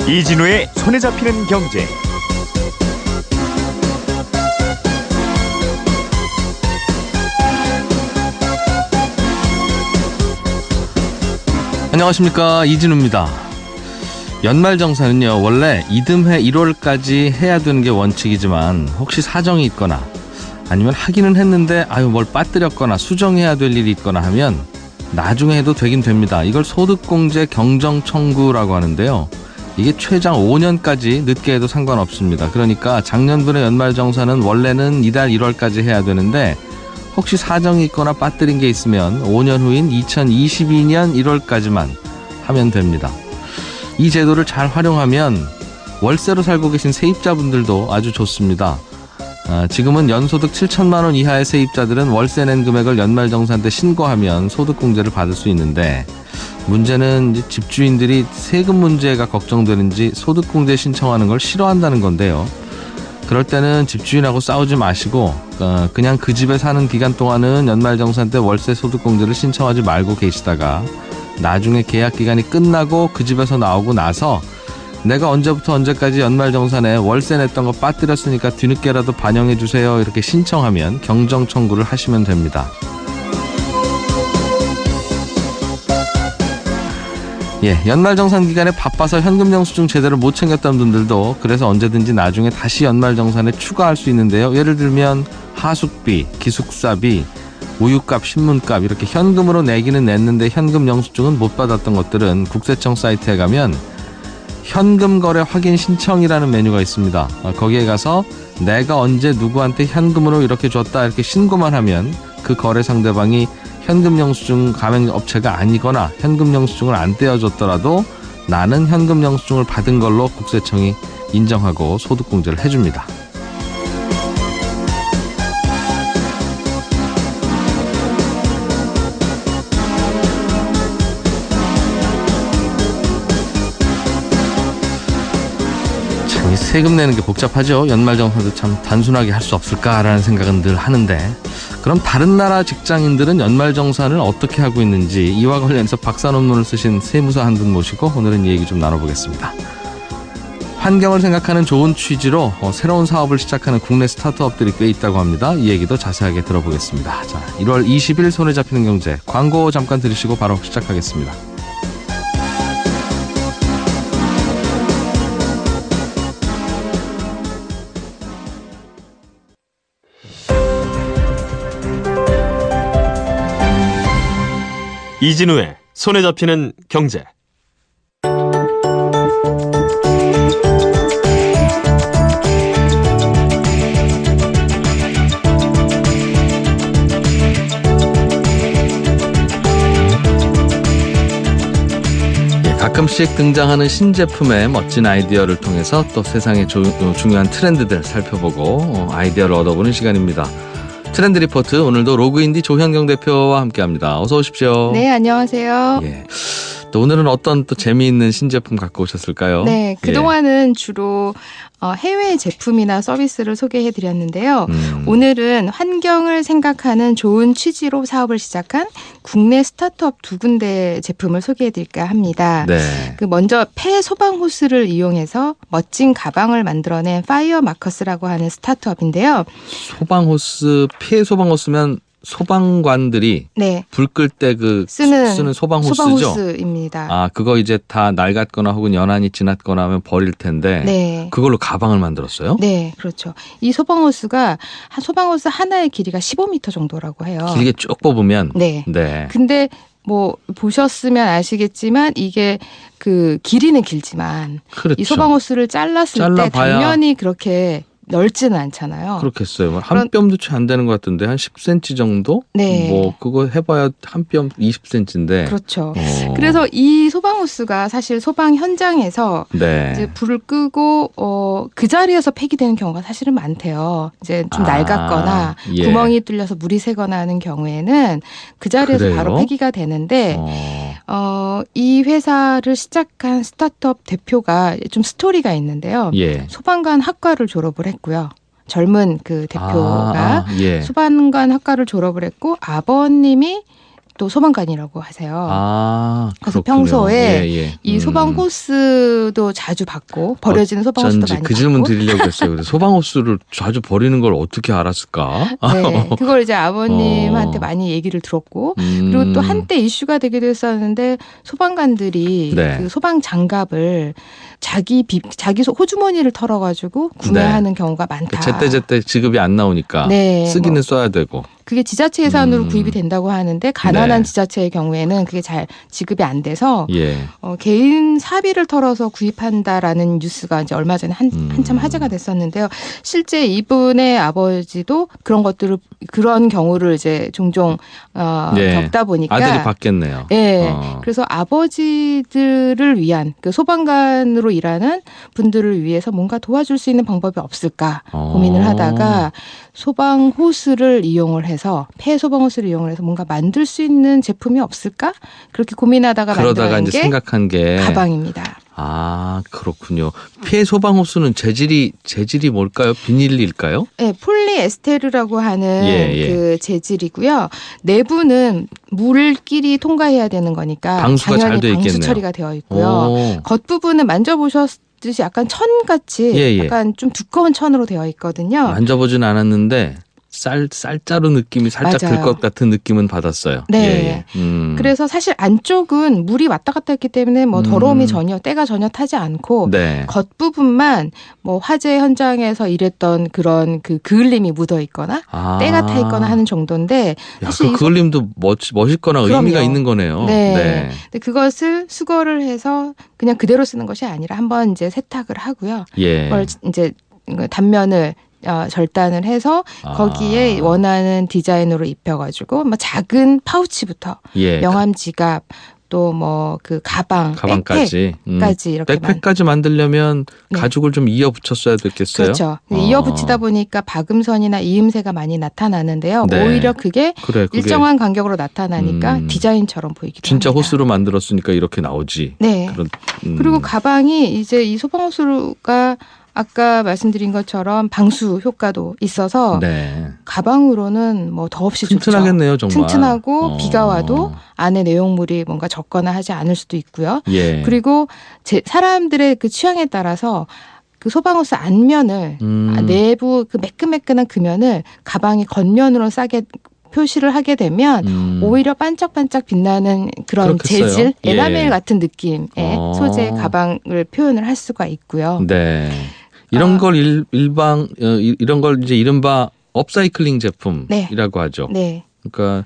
이진우의 손에 잡히는 경제. 안녕하십니까, 이진우입니다. 연말정산은요, 원래 이듬해 1월까지 해야 되는 게 원칙이지만 혹시 사정이 있거나 아니면 하기는 했는데 뭘 빠뜨렸거나 수정해야 될 일이 있거나 하면 나중에 해도 되긴 됩니다. 이걸 소득공제 경정청구라고 하는데요. 이게 최장 5년까지 늦게 해도 상관없습니다. 그러니까 작년분의 연말정산은 원래는 이달 1월까지 해야 되는데 혹시 사정이 있거나 빠뜨린 게 있으면 5년 후인 2022년 1월까지만 하면 됩니다. 이 제도를 잘 활용하면 월세로 살고 계신 세입자분들도 아주 좋습니다. 지금은 연소득 7천만 원 이하의 세입자들은 월세 낸 금액을 연말정산 때 신고하면 소득공제를 받을 수 있는데, 문제는 이제 집주인들이 세금 문제가 걱정되는지 소득공제 신청하는 걸 싫어한다는 건데요. 그럴 때는 집주인하고 싸우지 마시고 그냥 그 집에 사는 기간 동안은 연말정산 때 월세 소득공제를 신청하지 말고 계시다가 나중에 계약 기간이 끝나고 그 집에서 나오고 나서 내가 언제부터 언제까지 연말정산에 월세 냈던 거 빠뜨렸으니까 뒤늦게라도 반영해 주세요, 이렇게 신청하면 경정청구를 하시면 됩니다. 연말정산 기간에 바빠서 현금영수증 제대로 못 챙겼던 분들도 그래서 언제든지 나중에 다시 연말정산에 추가할 수 있는데요. 예를 들면 하숙비, 기숙사비, 우유값, 신문값 이렇게 현금으로 내기는 냈는데 현금영수증은 못 받았던 것들은 국세청 사이트에 가면 현금거래 확인 신청이라는 메뉴가 있습니다. 거기에 가서 내가 언제 누구한테 현금으로 이렇게 줬다 이렇게 신고만 하면 그 거래 상대방이 현금영수증 가맹업체가 아니거나 현금영수증을 안 떼어줬더라도 나는 현금영수증을 받은 걸로 국세청이 인정하고 소득공제를 해줍니다. 참, 이 세금 내는 게 복잡하죠. 연말정산도 참 단순하게 할 수 없을까라는 생각은 늘 하는데, 그럼 다른 나라 직장인들은 연말정산을 어떻게 하고 있는지 이와 관련해서 박사 논문을 쓰신 세무사 한 분 모시고 오늘은 이 얘기 좀 나눠보겠습니다. 환경을 생각하는 좋은 취지로 새로운 사업을 시작하는 국내 스타트업들이 꽤 있다고 합니다. 이 얘기도 자세하게 들어보겠습니다. 자, 1월 20일 손에 잡히는 경제, 광고 잠깐 들으시고 바로 시작하겠습니다. 이진우의 손에 잡히는 경제. 가끔씩 등장하는 신제품의 멋진 아이디어를 통해서 또 세상의 중요한 트렌드들 살펴보고 아이디어를 얻어보는 시간입니다. 트렌드 리포트, 오늘도 로그인디 조현경 대표와 함께합니다. 어서 오십시오. 네, 안녕하세요. 또 오늘은 어떤 또 재미있는 신제품 갖고 오셨을까요? 네, 그동안은 주로 해외 제품이나 서비스를 소개해드렸는데요. 오늘은 환경을 생각하는 좋은 취지로 사업을 시작한 국내 스타트업 두 군데 제품을 소개해드릴까 합니다. 네. 먼저 폐 소방 호스를 이용해서 멋진 가방을 만들어낸 파이어 마커스라고 하는 스타트업인데요. 소방호스, 폐 소방호스면 소방관들이 네. 불 끌 때 쓰는 소방호스죠? 소방호스입니다. 그거 이제 다 낡았거나 혹은 연한이 지났거나 하면 버릴 텐데 네. 그걸로 가방을 만들었어요? 네, 그렇죠. 이 소방호스가 소방호스 하나의 길이가 15m 정도라고 해요. 길게 쭉 뽑으면? 네. 네. 근데 보셨으면 아시겠지만 이게 길이는 길지만 그렇죠. 이 소방호스를 잘랐을 때 당연히 그렇게 넓지는 않잖아요. 그렇겠어요. 한 뼘도 채 안 되는 것 같은데 한 10cm 정도? 네. 그거 해봐야 한 뼘 20cm인데. 그렇죠. 그래서 이 소방호스가 사실 소방 현장에서 네. 이제 불을 끄고 그 자리에서 폐기되는 경우가 사실은 많대요. 이제 좀 낡았거나 구멍이 뚫려서 물이 새거나 하는 경우에는 그 자리에서 그래요? 바로 폐기가 되는데 이 회사를 시작한 스타트업 대표가 좀 스토리가 있는데요. 소방관 학과를 졸업을 했고요. 젊은 그 대표가 예. 소방관 학과를 졸업을 했고 아버님이 또 소방관이라고 하세요. 그래서 그렇군요. 평소에 예, 예. 이 소방 호스도 자주 받고 버려지는 소방 호스도 많이 그 질문 받고. 드리려고 했어요. 그래서 소방 호스를 자주 버리는 걸 어떻게 알았을까? 네, 그걸 이제 아버님한테 많이 얘기를 들었고 그리고 또 한때 이슈가 되기도 했었는데 소방관들이 네. 그 소방 장갑을 자기 호주머니를 털어가지고 구매하는 경우가 많다. 제때 지급이 안 나오니까 네, 쓰기는 써야 되고. 그게 지자체 예산으로 구입이 된다고 하는데 가난한 네. 지자체의 경우에는 그게 잘 지급이 안 돼서 예. 개인 사비를 털어서 구입한다라는 뉴스가 이제 얼마 전에 한참 화제가 됐었는데요. 실제 이분의 아버지도 그런 경우를 이제 종종 예. 겪다 보니까 아들이 받겠네요. 예. 그래서 아버지들을 위한 그 소방관으로 일하는 분들을 위해서 뭔가 도와줄 수 있는 방법이 없을까 고민을 하다가 소방 호스를 이용을 해서 폐 소방 호스를 이용을 해서 뭔가 만들 수 있는 제품이 없을까? 그렇게 고민하다가 그러다가 만든 이제 게 생각한 게 가방입니다. 그렇군요. 폐 소방 호스는 재질이 뭘까요? 비닐일까요? 네, 폴리에스테르라고 하는 예. 그 재질이고요. 내부는 물끼리 통과해야 되는 거니까 방수가 잘 당연히 돼 방수 있겠네요. 처리가 되어 있고요. 겉부분은 만져보셨듯이 약간 천같이 예. 약간 좀 두꺼운 천으로 되어 있거든요. 만져보진 않았는데 쌀자루 느낌이 살짝 들 맞아요. 것 같은 느낌은 받았어요. 네. 예. 그래서 사실 안쪽은 물이 왔다 갔다 했기 때문에 뭐 더러움이 때가 전혀 타지 않고 네. 겉부분만 뭐 화재 현장에서 일했던 그런 그 그을림이 묻어 있거나 때가 타 있거나 하는 정도인데 사실 그 그을림도 멋있거나 그럼요. 의미가 있는 거네요. 네. 근데 그것을 수거를 해서 그냥 그대로 쓰는 것이 아니라 한번 이제 세탁을 하고요. 예. 그걸 이제 단면을 절단을 해서 거기에 원하는 디자인으로 입혀가지고 뭐 작은 파우치부터 예. 명함 지갑 또 뭐 그 가방까지 백팩까지 이렇게 백팩까지 만들려면 네. 가죽을 좀 이어 붙였어야 됐겠어요. 그렇죠. 이어 붙이다 보니까 박음선이나 이음새가 많이 나타나는데요. 네. 오히려 그게 그게 일정한 간격으로 나타나니까 디자인처럼 보이기도 진짜 합니다. 호스로 만들었으니까 이렇게 나오지. 네. 그런, 그리고 가방이 이제 이 소방 호스가 아까 말씀드린 것처럼 방수 효과도 있어서 네. 가방으로는 뭐 더없이 좋죠. 튼튼하겠네요, 정말. 튼튼하고 비가 와도 안에 내용물이 뭔가 적거나 하지 않을 수도 있고요. 예. 그리고 사람들의 그 취향에 따라서 그 소방호스 앞면을 내부 그 매끈매끈한 금면을 가방의 겉면으로 싸게 표시를 하게 되면 오히려 반짝반짝 빛나는 그런 그렇겠어요. 재질, 에나멜 예. 같은 느낌의 소재 가방을 표현을 할 수가 있고요. 네. 이런 걸 이런 걸 이제 이른바 업사이클링 제품이라고 하죠. 네. 그러니까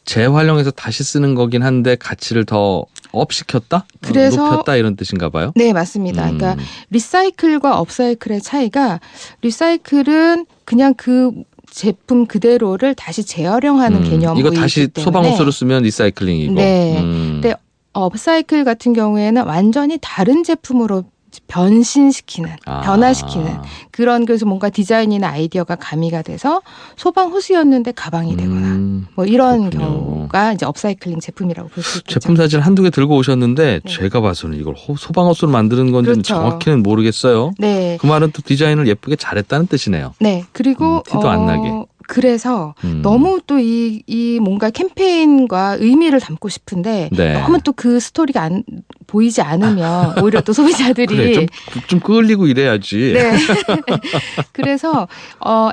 재활용해서 다시 쓰는 거긴 한데 가치를 더 업시켰다? 그래서 높였다 이런 뜻인가 봐요. 네, 맞습니다. 그러니까 리사이클과 업사이클의 차이가 리사이클은 그냥 그 제품 그대로를 다시 재활용하는 개념으로 이거 다시 있기 때문에 소방호스로 쓰면 리사이클링이고. 네. 근데 업사이클 같은 경우에는 완전히 다른 제품으로 변신시키는, 변화시키는 그런 그래서 뭔가 디자인이나 아이디어가 가미가 돼서 소방 호스였는데 가방이 되거나 뭐 이런 그렇군요. 경우가 이제 업사이클링 제품이라고 볼 수 있겠죠. 제품 사진 한두 개 들고 오셨는데 네. 제가 봐서는 이걸 소방호스로 만드는 건지는 그렇죠. 정확히는 모르겠어요. 네. 그 말은 또 디자인을 예쁘게 잘했다는 뜻이네요. 네. 그리고 티도 안 나게. 그래서 너무 또 이 뭔가 캠페인과 의미를 담고 싶은데 네. 너무 또 그 스토리가 보이지 않으면 오히려 또 소비자들이 그래 좀 끌리고 이래야지. 네. 그래서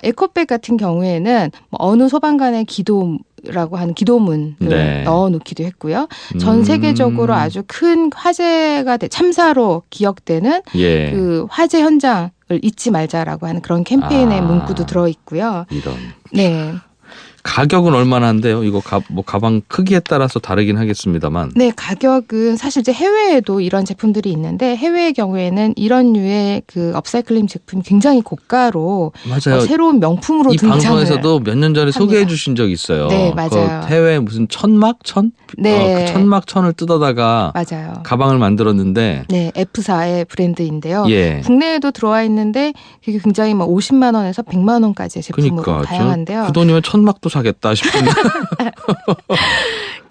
에코백 같은 경우에는 뭐 어느 소방관의 기도라고 하는 기도문을 네. 넣어놓기도 했고요. 전 세계적으로 아주 큰 화재가 참사로 기억되는 예. 그 화재 현장을 잊지 말자라고 하는 그런 캠페인의 문구도 들어 있고요. 이런. 네. 가격은 얼마나 한데요? 이거 가방 크기에 따라서 다르긴 하겠습니다만. 네, 가격은 사실 이제 해외에도 이런 제품들이 있는데 해외의 경우에는 이런 류의 그 업사이클링 제품이 굉장히 고가로 맞아요. 새로운 명품으로 이 등장을 방송에서도 몇 년 전에 합니다. 소개해 주신 적 있어요. 네, 맞아요. 그 해외 무슨 천막? 네. 그 천막 천을 뜯어다가 맞아요. 가방을 만들었는데. 네, F사의 브랜드인데요. 예. 국내에도 들어와 있는데 그게 굉장히 막 50만 원에서 100만 원까지의 제품으로 그러니까 다양한데요. 그 돈이면 천막도 사겠다 싶은데.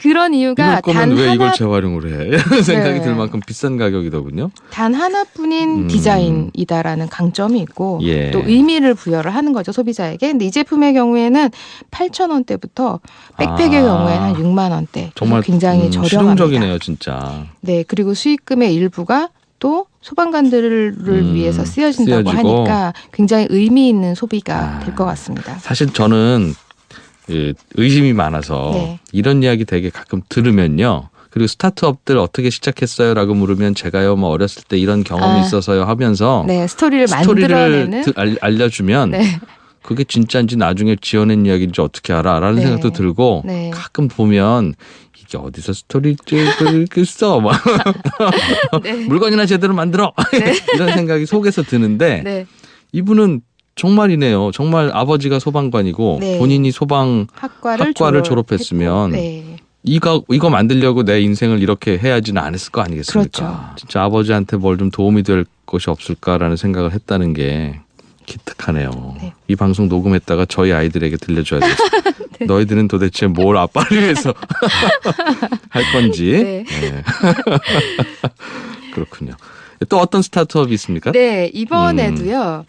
그런 이유가 이럴 거면 단 왜 이걸 하나 재활용을 해? 이런 생각이 네. 들 만큼 비싼 가격이더군요. 단 하나뿐인 디자인이다라는 강점이 있고 예. 또 의미를 부여를 하는 거죠 소비자에게. 근데 이 제품의 경우에는 8,000원대부터 백팩의 경우에는 한 6만 원대. 정말 굉장히 저렴합니다. 실용적이네요, 진짜. 네, 그리고 수익금의 일부가 또 소방관들을 위해서 쓰여진다고 쓰여지고. 하니까 굉장히 의미 있는 소비가 될 것 같습니다. 사실 저는 의심이 많아서 네. 이런 이야기 되게 가끔 들으면요. 그리고 스타트업들 어떻게 시작했어요라고 물으면 제가요 뭐 어렸을 때 이런 경험이 있어서요 하면서 네, 스토리를 만들어내는 알려주면 네. 그게 진짜인지 나중에 지어낸 이야기인지 어떻게 알아라는 네. 생각도 들고 네. 가끔 보면 이게 어디서 스토리를 써 막 네. 물건이나 제대로 만들어 이런 생각이 속에서 드는데 네. 이분은 정말이네요. 정말 아버지가 소방관이고 네. 본인이 소방 학과를 졸업했으면 네. 이거 만들려고 내 인생을 이렇게 해야지는 안 했을 거 아니겠습니까? 그렇죠. 진짜 아버지한테 뭘 좀 도움이 될 것이 없을까라는 생각을 했다는 게 기특하네요. 네. 이 방송 녹음했다가 저희 아이들에게 들려줘야 되겠어요. 네. 너희들은 도대체 뭘 아빠를 위해서 할 건지. 네. 네. 그렇군요. 또 어떤 스타트업이 있습니까? 네, 이번에도요.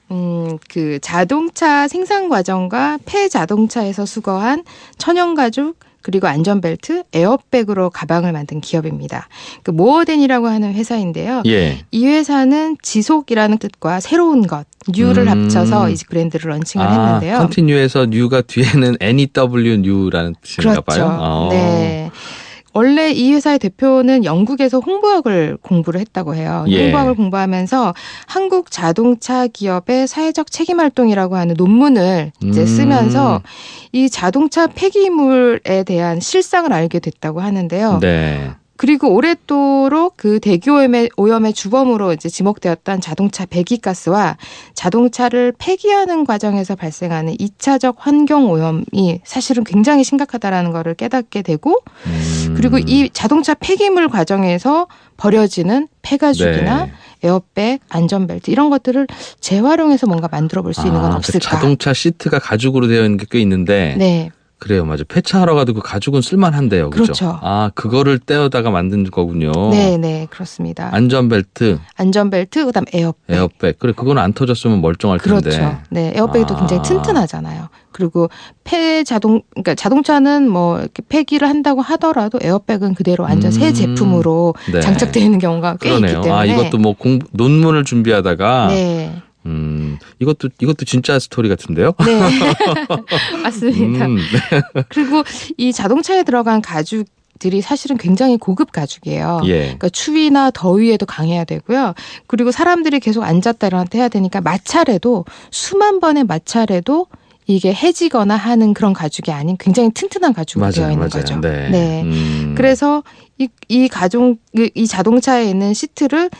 그 자동차 생산 과정과 폐자동차에서 수거한 천연 가죽 그리고 안전벨트, 에어백으로 가방을 만든 기업입니다. 그 모어덴이라고 하는 회사인데요. 예. 이 회사는 지속이라는 뜻과 새로운 것, 뉴를 합쳐서 이 브랜드를 런칭을 했는데요. 컨티뉴에서 뉴가 뒤에는 NEW 뉴라는 뜻인가 그렇죠. 봐요. 네. 원래 이 회사의 대표는 영국에서 홍보학을 공부를 했다고 해요. 예. 홍보학을 공부하면서 한국 자동차 기업의 사회적 책임 활동이라고 하는 논문을 이제 쓰면서 이 자동차 폐기물에 대한 실상을 알게 됐다고 하는데요. 네. 그리고 오랫도록 그 대기오염의 주범으로 이제 지목되었던 자동차 배기가스와 자동차를 폐기하는 과정에서 발생하는 2차적 환경 오염이 사실은 굉장히 심각하다라는 것을 깨닫게 되고 그리고 이 자동차 폐기물 과정에서 버려지는 폐가죽이나 네. 에어백, 안전벨트 이런 것들을 재활용해서 뭔가 만들어 볼 수 있는 건 없을까? 자동차 시트가 가죽으로 되어 있는 게 꽤 있는데 네. 그래요, 맞아. 폐차하러 가도 그 가죽은 쓸만한데요, 그죠? 그렇죠. 아, 그거를 떼어다가 만든 거군요. 네, 네, 그렇습니다. 안전벨트, 안전벨트, 그다음 에어백. 에어백. 그래, 그건 안 터졌으면 멀쩡할 텐데. 그렇죠. 네, 에어백도 굉장히 튼튼하잖아요. 그리고 그러니까 자동차는 뭐 이렇게 폐기를 한다고 하더라도 에어백은 그대로 완전 새 제품으로 네. 장착되어 있는 경우가 꽤 그러네요. 있기 때문에. 아, 이것도 뭐 논문을 준비하다가 네. 이것도 진짜 스토리 같은데요? 네. 맞습니다. 네. 그리고 이 자동차에 들어간 가죽들이 사실은 굉장히 고급 가죽이에요. 예. 그러니까 추위나 더위에도 강해야 되고요. 그리고 사람들이 계속 앉았다 일어났다 해야 되니까 마찰에도 수만 번의 마찰에도 이게 해지거나 하는 그런 가죽이 아닌 굉장히 튼튼한 가죽으로 되어 있는 거죠. 네. 네. 그래서 이 자동차에 있는 시트를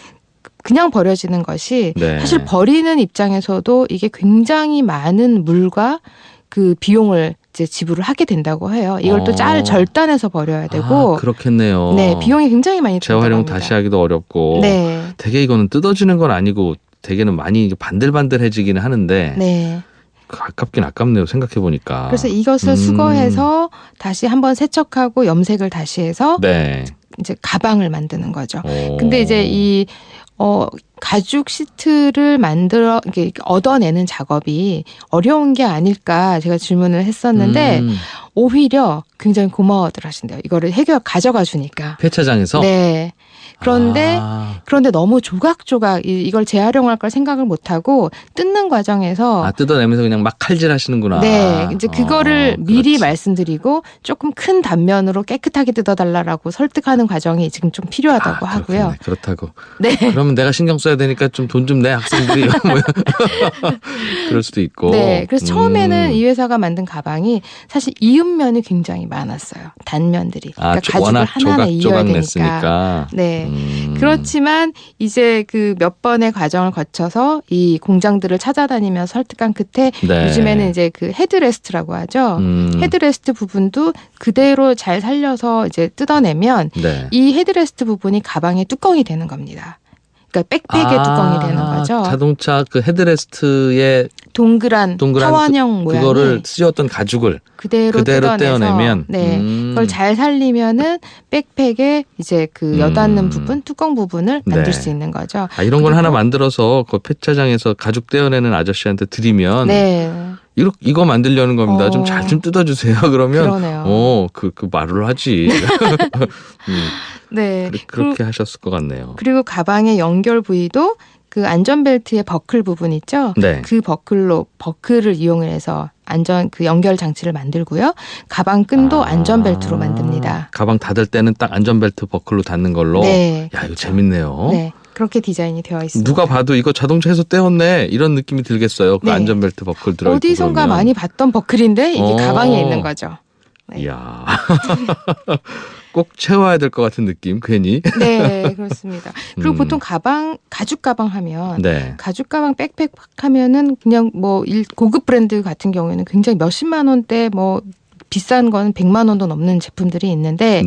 그냥 버려지는 것이 네. 사실 버리는 입장에서도 이게 굉장히 많은 물과 그 비용을 이제 지불을 하게 된다고 해요. 이걸 또 잘 절단해서 버려야 되고. 그렇겠네요. 네, 비용이 굉장히 많이 든다고 재활용 합니다. 다시 하기도 어렵고. 네. 되게 이거는 뜯어지는 건 아니고 되게는 많이 반들반들해지기는 하는데 네. 아깝긴 아깝네요. 생각해 보니까. 그래서 이것을 수거해서 다시 한번 세척하고 염색을 다시 해서 네. 이제 가방을 만드는 거죠. 오. 근데 이제 이 가죽 시트를 이렇게 얻어내는 작업이 어려운 게 아닐까 제가 질문을 했었는데 오히려 굉장히 고마워들 하신대요. 이거를 가져가 주니까. 폐차장에서? 네. 그런데 너무 조각조각 이걸 재활용할 걸 생각을 못하고 뜯는 과정에서 뜯어내면서 그냥 막 칼질하시는구나. 네, 이제 그거를 미리 그렇지. 말씀드리고 조금 큰 단면으로 깨끗하게 뜯어달라고 설득하는 과정이 지금 좀 필요하다고 하고요. 그렇다고. 네. 그러면 내가 신경 써야 되니까 좀 돈 좀 내 학생들이 그럴 수도 있고. 네, 그래서 처음에는 이 회사가 만든 가방이 사실 이음면이 굉장히 많았어요. 단면들이. 그러니까 가죽을 워낙 하나하나 이어야 조각 되니까. 냈으니까. 네. 그렇지만 이제 그 몇 번의 과정을 거쳐서 이 공장들을 찾아다니며 설득한 끝에 네. 요즘에는 이제 그 헤드레스트라고 하죠. 헤드레스트 부분도 그대로 잘 살려서 이제 뜯어내면 네. 이 헤드레스트 부분이 가방의 뚜껑이 되는 겁니다. 그러니까 백팩의 뚜껑이 되는 거죠. 자동차 그 헤드레스트에 동그란 타원형 모양이 그거를 씌웠던 가죽을 그대로 떼어내면 그걸 잘 살리면은 백팩에 이제 그 여닫는 부분, 뚜껑 부분을 만들 수 있는 거죠. 이런 걸 하나 만들어서 그 폐차장에서 가죽 떼어내는 아저씨한테 드리면 이거 만들려는 겁니다. 좀 잘 좀 뜯어주세요. 그러면 그러네요. 그 말을 하지. 네. 그렇게 하셨을 것 같네요. 그리고 가방의 연결 부위도 그 안전벨트의 버클 부분 있죠. 네. 그 버클을 이용을 해서 그 연결 장치를 만들고요. 가방 끈도 안전벨트로 만듭니다. 가방 닫을 때는 딱 안전벨트 버클로 닫는 걸로. 네. 야, 이거 재밌네요. 네. 그렇게 디자인이 되어 있습니다. 누가 봐도 이거 자동차에서 떼었네 이런 느낌이 들겠어요. 그 안전벨트 버클 들어있고 어디선가 그러면. 많이 봤던 버클인데 이게 가방에 있는 거죠. 네. 이야. 꼭 채워야 될 것 같은 느낌 괜히. 네, 그렇습니다. 그리고 보통 가죽 가방 하면 가죽 가방 백팩 하면은 그냥 뭐 고급 브랜드 같은 경우에는 굉장히 몇십만 원대 뭐 비싼 건 100만 원도 넘는 제품들이 있는데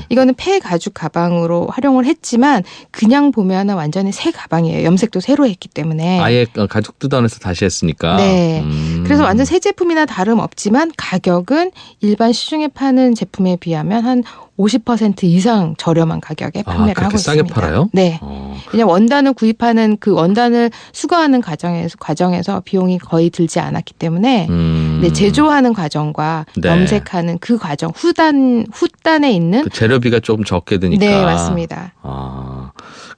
이거는 폐 가죽 가방으로 활용을 했지만 그냥 보면은 완전히 새 가방이에요. 염색도 새로 했기 때문에. 아예 가죽 뜯어내서 다시 했으니까. 네. 그래서 완전 새 제품이나 다름없지만 가격은 일반 시중에 파는 제품에 비하면 한 50% 이상 저렴한 가격에 판매를 하고 있습니다. 싸게 팔아요? 네. 왜냐하면 원단을 구입하는 그 원단을 수거하는 과정에서 비용이 거의 들지 않았기 때문에 제조하는 과정과 염색하는 그 과정 후단에 있는 그 재료비가 조금 적게 드니까. 네, 맞습니다.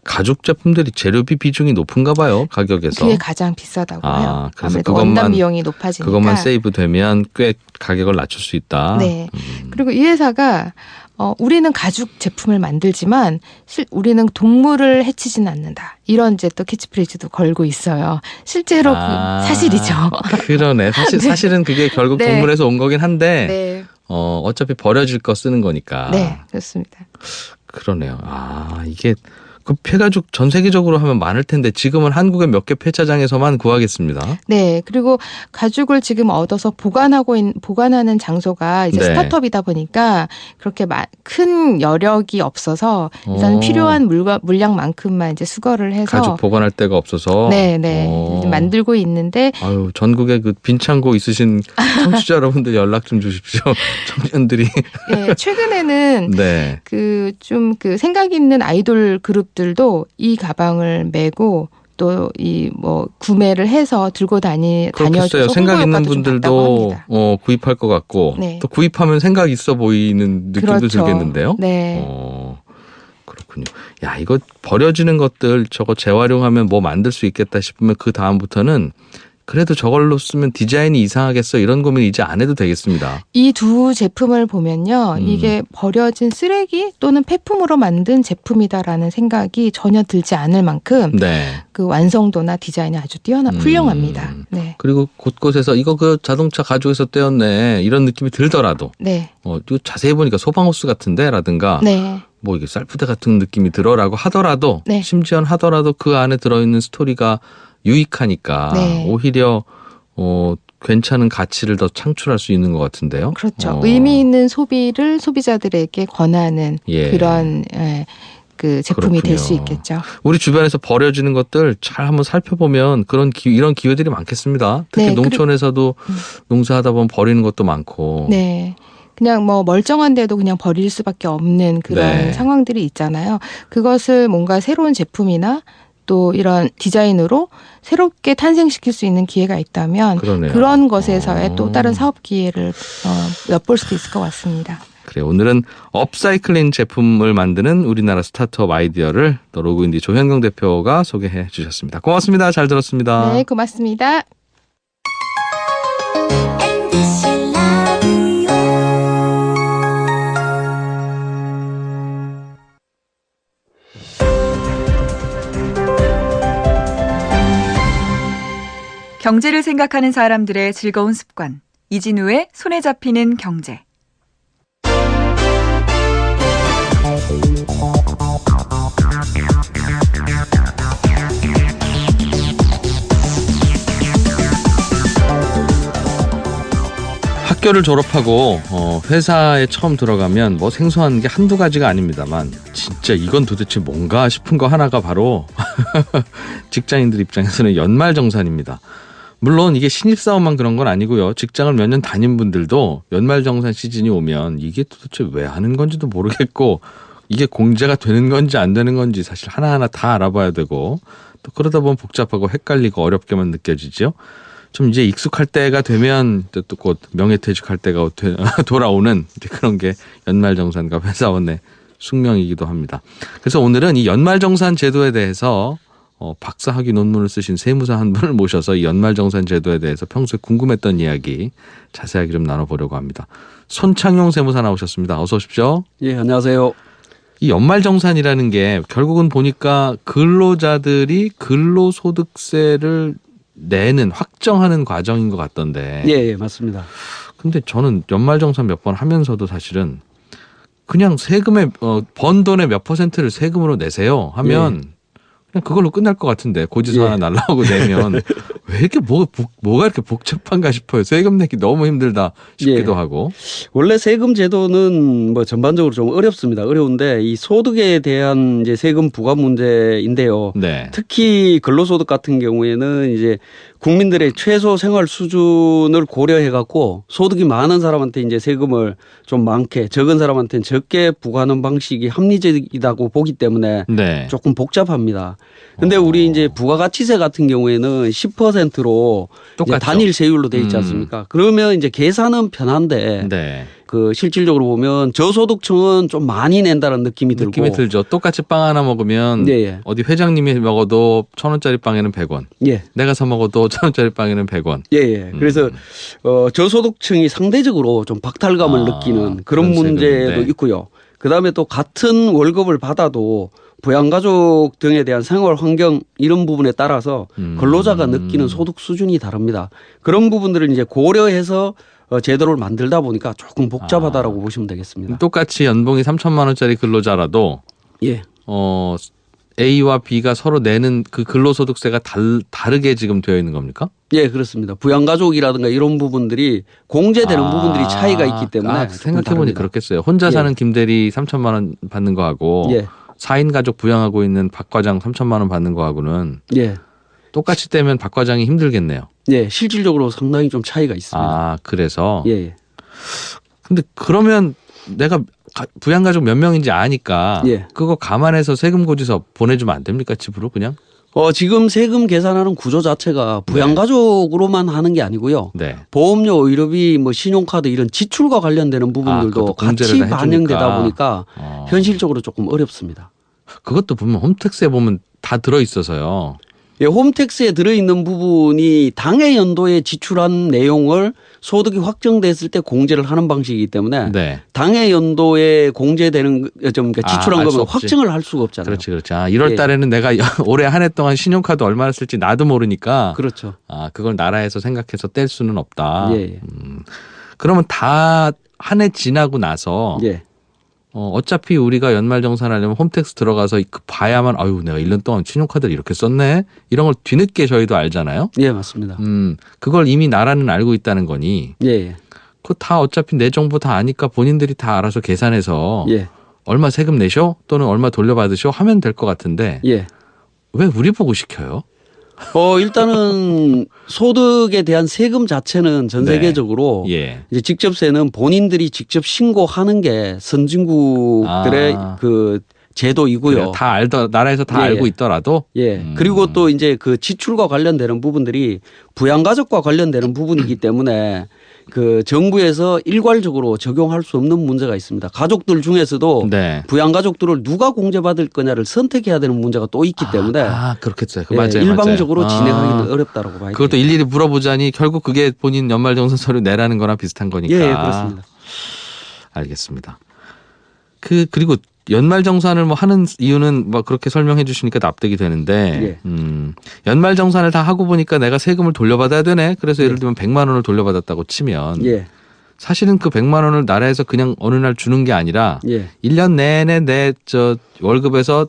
가죽 제품들이 재료비 비중이 높은가 봐요. 가격에서. 그게 가장 비싸다고 해요. 그래서 아무래도 원단 비용이 높아지니까. 그것만 세이브되면 꽤 가격을 낮출 수 있다. 네. 그리고 이 회사가 우리는 가죽 제품을 만들지만 우리는 동물을 해치지는 않는다. 이런 이제 또 캐치프레이즈도 걸고 있어요. 실제로 사실이죠. 그러네. 사실은 그게 결국 동물에서 온 거긴 한데 어차피 버려질 거 쓰는 거니까. 네, 그렇습니다. 그러네요. 이게 그 폐가죽 전 세계적으로 하면 많을 텐데 지금은 한국의 몇 개 폐차장에서만 구하겠습니다. 네, 그리고 가죽을 지금 얻어서 보관하는 장소가 이제 스타트업이다 보니까 그렇게 큰 여력이 없어서 일단 필요한 물량만큼만 이제 수거를 해서 가죽 보관할 데가 없어서 만들고 있는데 전국에 그 빈 창고 있으신 청취자 여러분들 연락 좀 주십시오. 청년들이. 네, 최근에는 그 생각 있는 아이돌 그룹들도 이 가방을 메고 또 이 구매를 해서 들고 다녀줘서 생각 있는 분들도 구입할 것 같고 또 구입하면 생각 있어 보이는 느낌도 들겠는데요. 네. 그렇군요. 야, 이거 버려지는 것들 저거 재활용하면 뭐 만들 수 있겠다 싶으면 그 다음부터는 그래도 저걸로 쓰면 디자인이 이상하겠어 이런 고민 이제 안 해도 되겠습니다. 이 두 제품을 보면요. 이게 버려진 쓰레기 또는 폐품으로 만든 제품이다라는 생각이 전혀 들지 않을 만큼 그 완성도나 디자인이 아주 훌륭합니다. 네. 그리고 곳곳에서 이거 그 자동차 가죽에서 떼었네 이런 느낌이 들더라도 이거 자세히 보니까 소방호스 같은데 라든가 뭐 이게 쌀푸대 같은 느낌이 들어라고 하더라도 심지어 하더라도 그 안에 들어있는 스토리가 유익하니까 오히려 괜찮은 가치를 더 창출할 수 있는 것 같은데요. 그렇죠. 의미 있는 소비를 소비자들에게 권하는 그런 그 제품이 될 수 있겠죠. 우리 주변에서 버려지는 것들 잘 한번 살펴보면 이런 기회들이 많겠습니다. 특히 농촌에서도 농사하다 보면 버리는 것도 많고. 네. 그냥 멀쩡한데도 그냥 버릴 수밖에 없는 그런 상황들이 있잖아요. 그것을 뭔가 새로운 제품이나 또 이런 디자인으로 새롭게 탄생시킬 수 있는 기회가 있다면 그런 것에서의 또 다른 사업 기회를 엿볼 수도 있을 것 같습니다. 그래, 오늘은 업사이클링 제품을 만드는 우리나라 스타트업 아이디어를 또 로그인디 조현경 대표가 소개해 주셨습니다. 고맙습니다. 잘 들었습니다. 네, 고맙습니다. 경제를 생각하는 사람들의 즐거운 습관. 이진우의 손에 잡히는 경제. 학교를 졸업하고 회사에 처음 들어가면 뭐 생소한 게 한두 가지가 아닙니다만 진짜 이건 도대체 뭔가 싶은 거 하나가 바로 직장인들 입장에서는 연말정산입니다. 물론 이게 신입사원만 그런 건 아니고요. 직장을 몇 년 다닌 분들도 연말정산 시즌이 오면 이게 도대체 왜 하는 건지도 모르겠고 이게 공제가 되는 건지 안 되는 건지 사실 하나하나 다 알아봐야 되고 또 그러다 보면 복잡하고 헷갈리고 어렵게만 느껴지죠. 좀 이제 익숙할 때가 되면 또 곧 명예퇴직할 때가 돌아오는 그런 게 연말정산과 회사원의 숙명이기도 합니다. 그래서 오늘은 이 연말정산 제도에 대해서 박사학위 논문을 쓰신 세무사 한 분을 모셔서 이 연말정산 제도에 대해서 평소에 궁금했던 이야기 자세하게 좀 나눠보려고 합니다. 손창용 세무사 나오셨습니다. 어서 오십시오. 예, 안녕하세요. 이 연말정산이라는 게 결국은 보니까 근로자들이 근로소득세를 내는 확정하는 과정인 것 같던데. 예, 맞습니다. 근데 저는 연말정산 몇 번 하면서도 사실은 그냥 세금의 번 돈의 몇 %를 세금으로 내세요 하면 그냥 그걸로 끝날 것 같은데 고지서 하나 날라오고 내면 왜 이렇게 뭐가 이렇게 복잡한가 싶어요. 세금 내기 너무 힘들다 싶기도 하고. 원래 세금 제도는 뭐 전반적으로 좀 어렵습니다. 어려운데 이 소득에 대한 이제 세금 부과 문제인데요. 네. 특히 근로소득 같은 경우에는 이제 국민들의 최소 생활 수준을 고려해 갖고 소득이 많은 사람한테 이제 세금을 좀 많게 적은 사람한테는 적게 부과하는 방식이 합리적이라고 보기 때문에 네. 조금 복잡합니다. 근데 우리 이제 부가가치세 같은 경우에는 10%로 똑같죠. 단일 세율로 돼 있지 않습니까? 그러면 이제 계산은 편한데 네. 그 실질적으로 보면 저소득층은 좀 많이 낸다는 느낌이 들죠. 똑같이 빵 하나 먹으면 어디 회장님이 먹어도 1,000원짜리 빵에는 100원. 예. 내가 사 먹어도 1,000원짜리 빵에는 100원. 예. 그래서 저소득층이 상대적으로 좀 박탈감을 느끼는 그런 문제도 있고요. 그다음에 또 같은 월급을 받아도 부양가족 등에 대한 생활 환경 이런 부분에 따라서 근로자가 느끼는 소득 수준이 다릅니다. 그런 부분들을 이제 고려해서 제도를 만들다 보니까 조금 복잡하다라고 보시면 되겠습니다. 똑같이 연봉이 3천만 원짜리 근로자라도 A와 B가 서로 내는 그 근로소득세가 다르게 지금 되어 있는 겁니까? 예, 그렇습니다. 부양가족이라든가 이런 부분들이 공제되는 부분들이 차이가 있기 때문에 생각해보니 그렇겠어요. 혼자 사는 김대리 3천만 원 받는 거하고 4인 가족 부양하고 있는 박 과장 3천만 원 받는 거하고는 똑같이 떼면 박 과장이 힘들겠네요. 예, 실질적으로 상당히 좀 차이가 있습니다. 그래서? 예. 근데 그러면 내가 부양가족 몇 명인지 아니까 그거 감안해서 세금 고지서 보내주면 안 됩니까? 집으로 그냥? 지금 세금 계산하는 구조 자체가 부양가족으로만 하는 게 아니고요. 보험료, 의료비, 뭐 신용카드 이런 지출과 관련되는 부분들도 같이 반영되다 보니까 현실적으로 조금 어렵습니다. 그것도 보면 홈택스에 보면 다 들어있어서요. 예, 홈택스에 들어있는 부분이 당해 연도에 지출한 내용을 소득이 확정됐을 때 공제를 하는 방식이기 때문에 당해 연도에 공제되는 그러니까 지출한 거면 확정을 할 수가 없잖아요. 그렇지. 1월 달에는 내가 올해 한 해 동안 신용카드 얼마나 쓸지 나도 모르니까. 그렇죠. 그걸 나라에서 생각해서 뗄 수는 없다. 그러면 다 한 해 지나고 나서 어차피 우리가 연말정산 하려면 홈택스 들어가서 봐야만 내가 1년 동안 신용카드를 이렇게 썼네 이런 걸 뒤늦게 저희도 알잖아요. 예, 맞습니다. 그걸 이미 나라는 알고 있다는 거니 그거 다 어차피 내 정보 다 아니까 본인들이 다 알아서 계산해서 얼마 세금 내셔 또는 얼마 돌려받으셔 하면 될 것 같은데 왜 우리 보고 시켜요? 일단은 소득에 대한 세금 자체는 전 세계적으로 이제 직접세는 본인들이 직접 신고하는 게 선진국들의 그 제도이고요. 다 나라에서 다 알고 있더라도. 그리고 또 이제 그 지출과 관련되는 부분들이 부양가족과 관련되는 부분이기 때문에 그 정부에서 일괄적으로 적용할 수 없는 문제가 있습니다. 가족들 중에서도 부양가족들을 누가 공제받을 거냐를 선택해야 되는 문제가 또 있기 때문에 그렇겠어요. 맞아요. 일방적으로 진행하기는 어렵다라고 봐야 돼요. 그것도 일일이 물어보자니 결국 그게 본인 연말정산 서류 내라는 거나 비슷한 거니까. 그렇습니다. 알겠습니다. 그리고 연말정산을 하는 이유는 그렇게 설명해 주시니까 납득이 되는데 연말정산을 다 하고 보니까 내가 세금을 돌려받아야 되네. 그래서 예를 들면 100만 원을 돌려받았다고 치면 사실은 그 100만 원을 나라에서 그냥 어느 날 주는 게 아니라 1년 내내 내 월급에서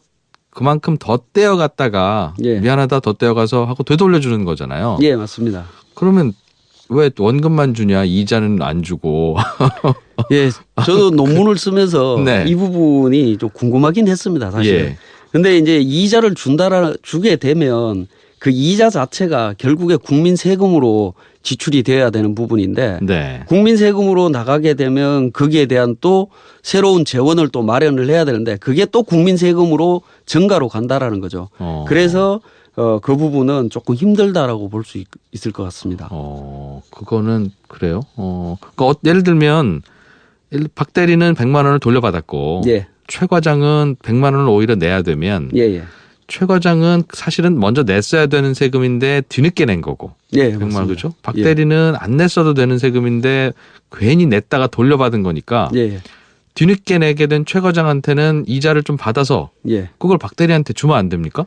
그만큼 더 떼어갔다가 미안하다 더 떼어가서 하고 되돌려주는 거잖아요. 맞습니다. 그러면 왜 원금만 주냐 이자는 안 주고. 예, 저도 논문을 쓰면서 네. 이 부분이 좀 궁금하긴 했습니다, 사실. 예. 근데 이제 이자를 주게 되면 그 이자 자체가 결국에 국민 세금으로 지출이 돼야 되는 부분인데 네. 국민 세금으로 나가게 되면 거기에 대한 또 새로운 재원을 또 마련을 해야 되는데 그게 또 국민 세금으로 증가로 간다라는 거죠. 그래서 그 부분은 조금 힘들다라고 볼 수 있을 것 같습니다. 그거는 그래요. 그러니까 예를 들면 박 대리는 100만 원을 돌려받았고 예. 최 과장은 100만 원을 오히려 내야 되면 예. 최 과장은 사실은 먼저 냈어야 되는 세금인데 뒤늦게 낸 거고. 예, 100만 원 그죠? 박 예. 대리는 안 냈어도 되는 세금인데 괜히 냈다가 돌려받은 거니까 예. 뒤늦게 내게 된 최 과장한테는 이자를 좀 받아서 예. 그걸 박 대리한테 주면 안 됩니까?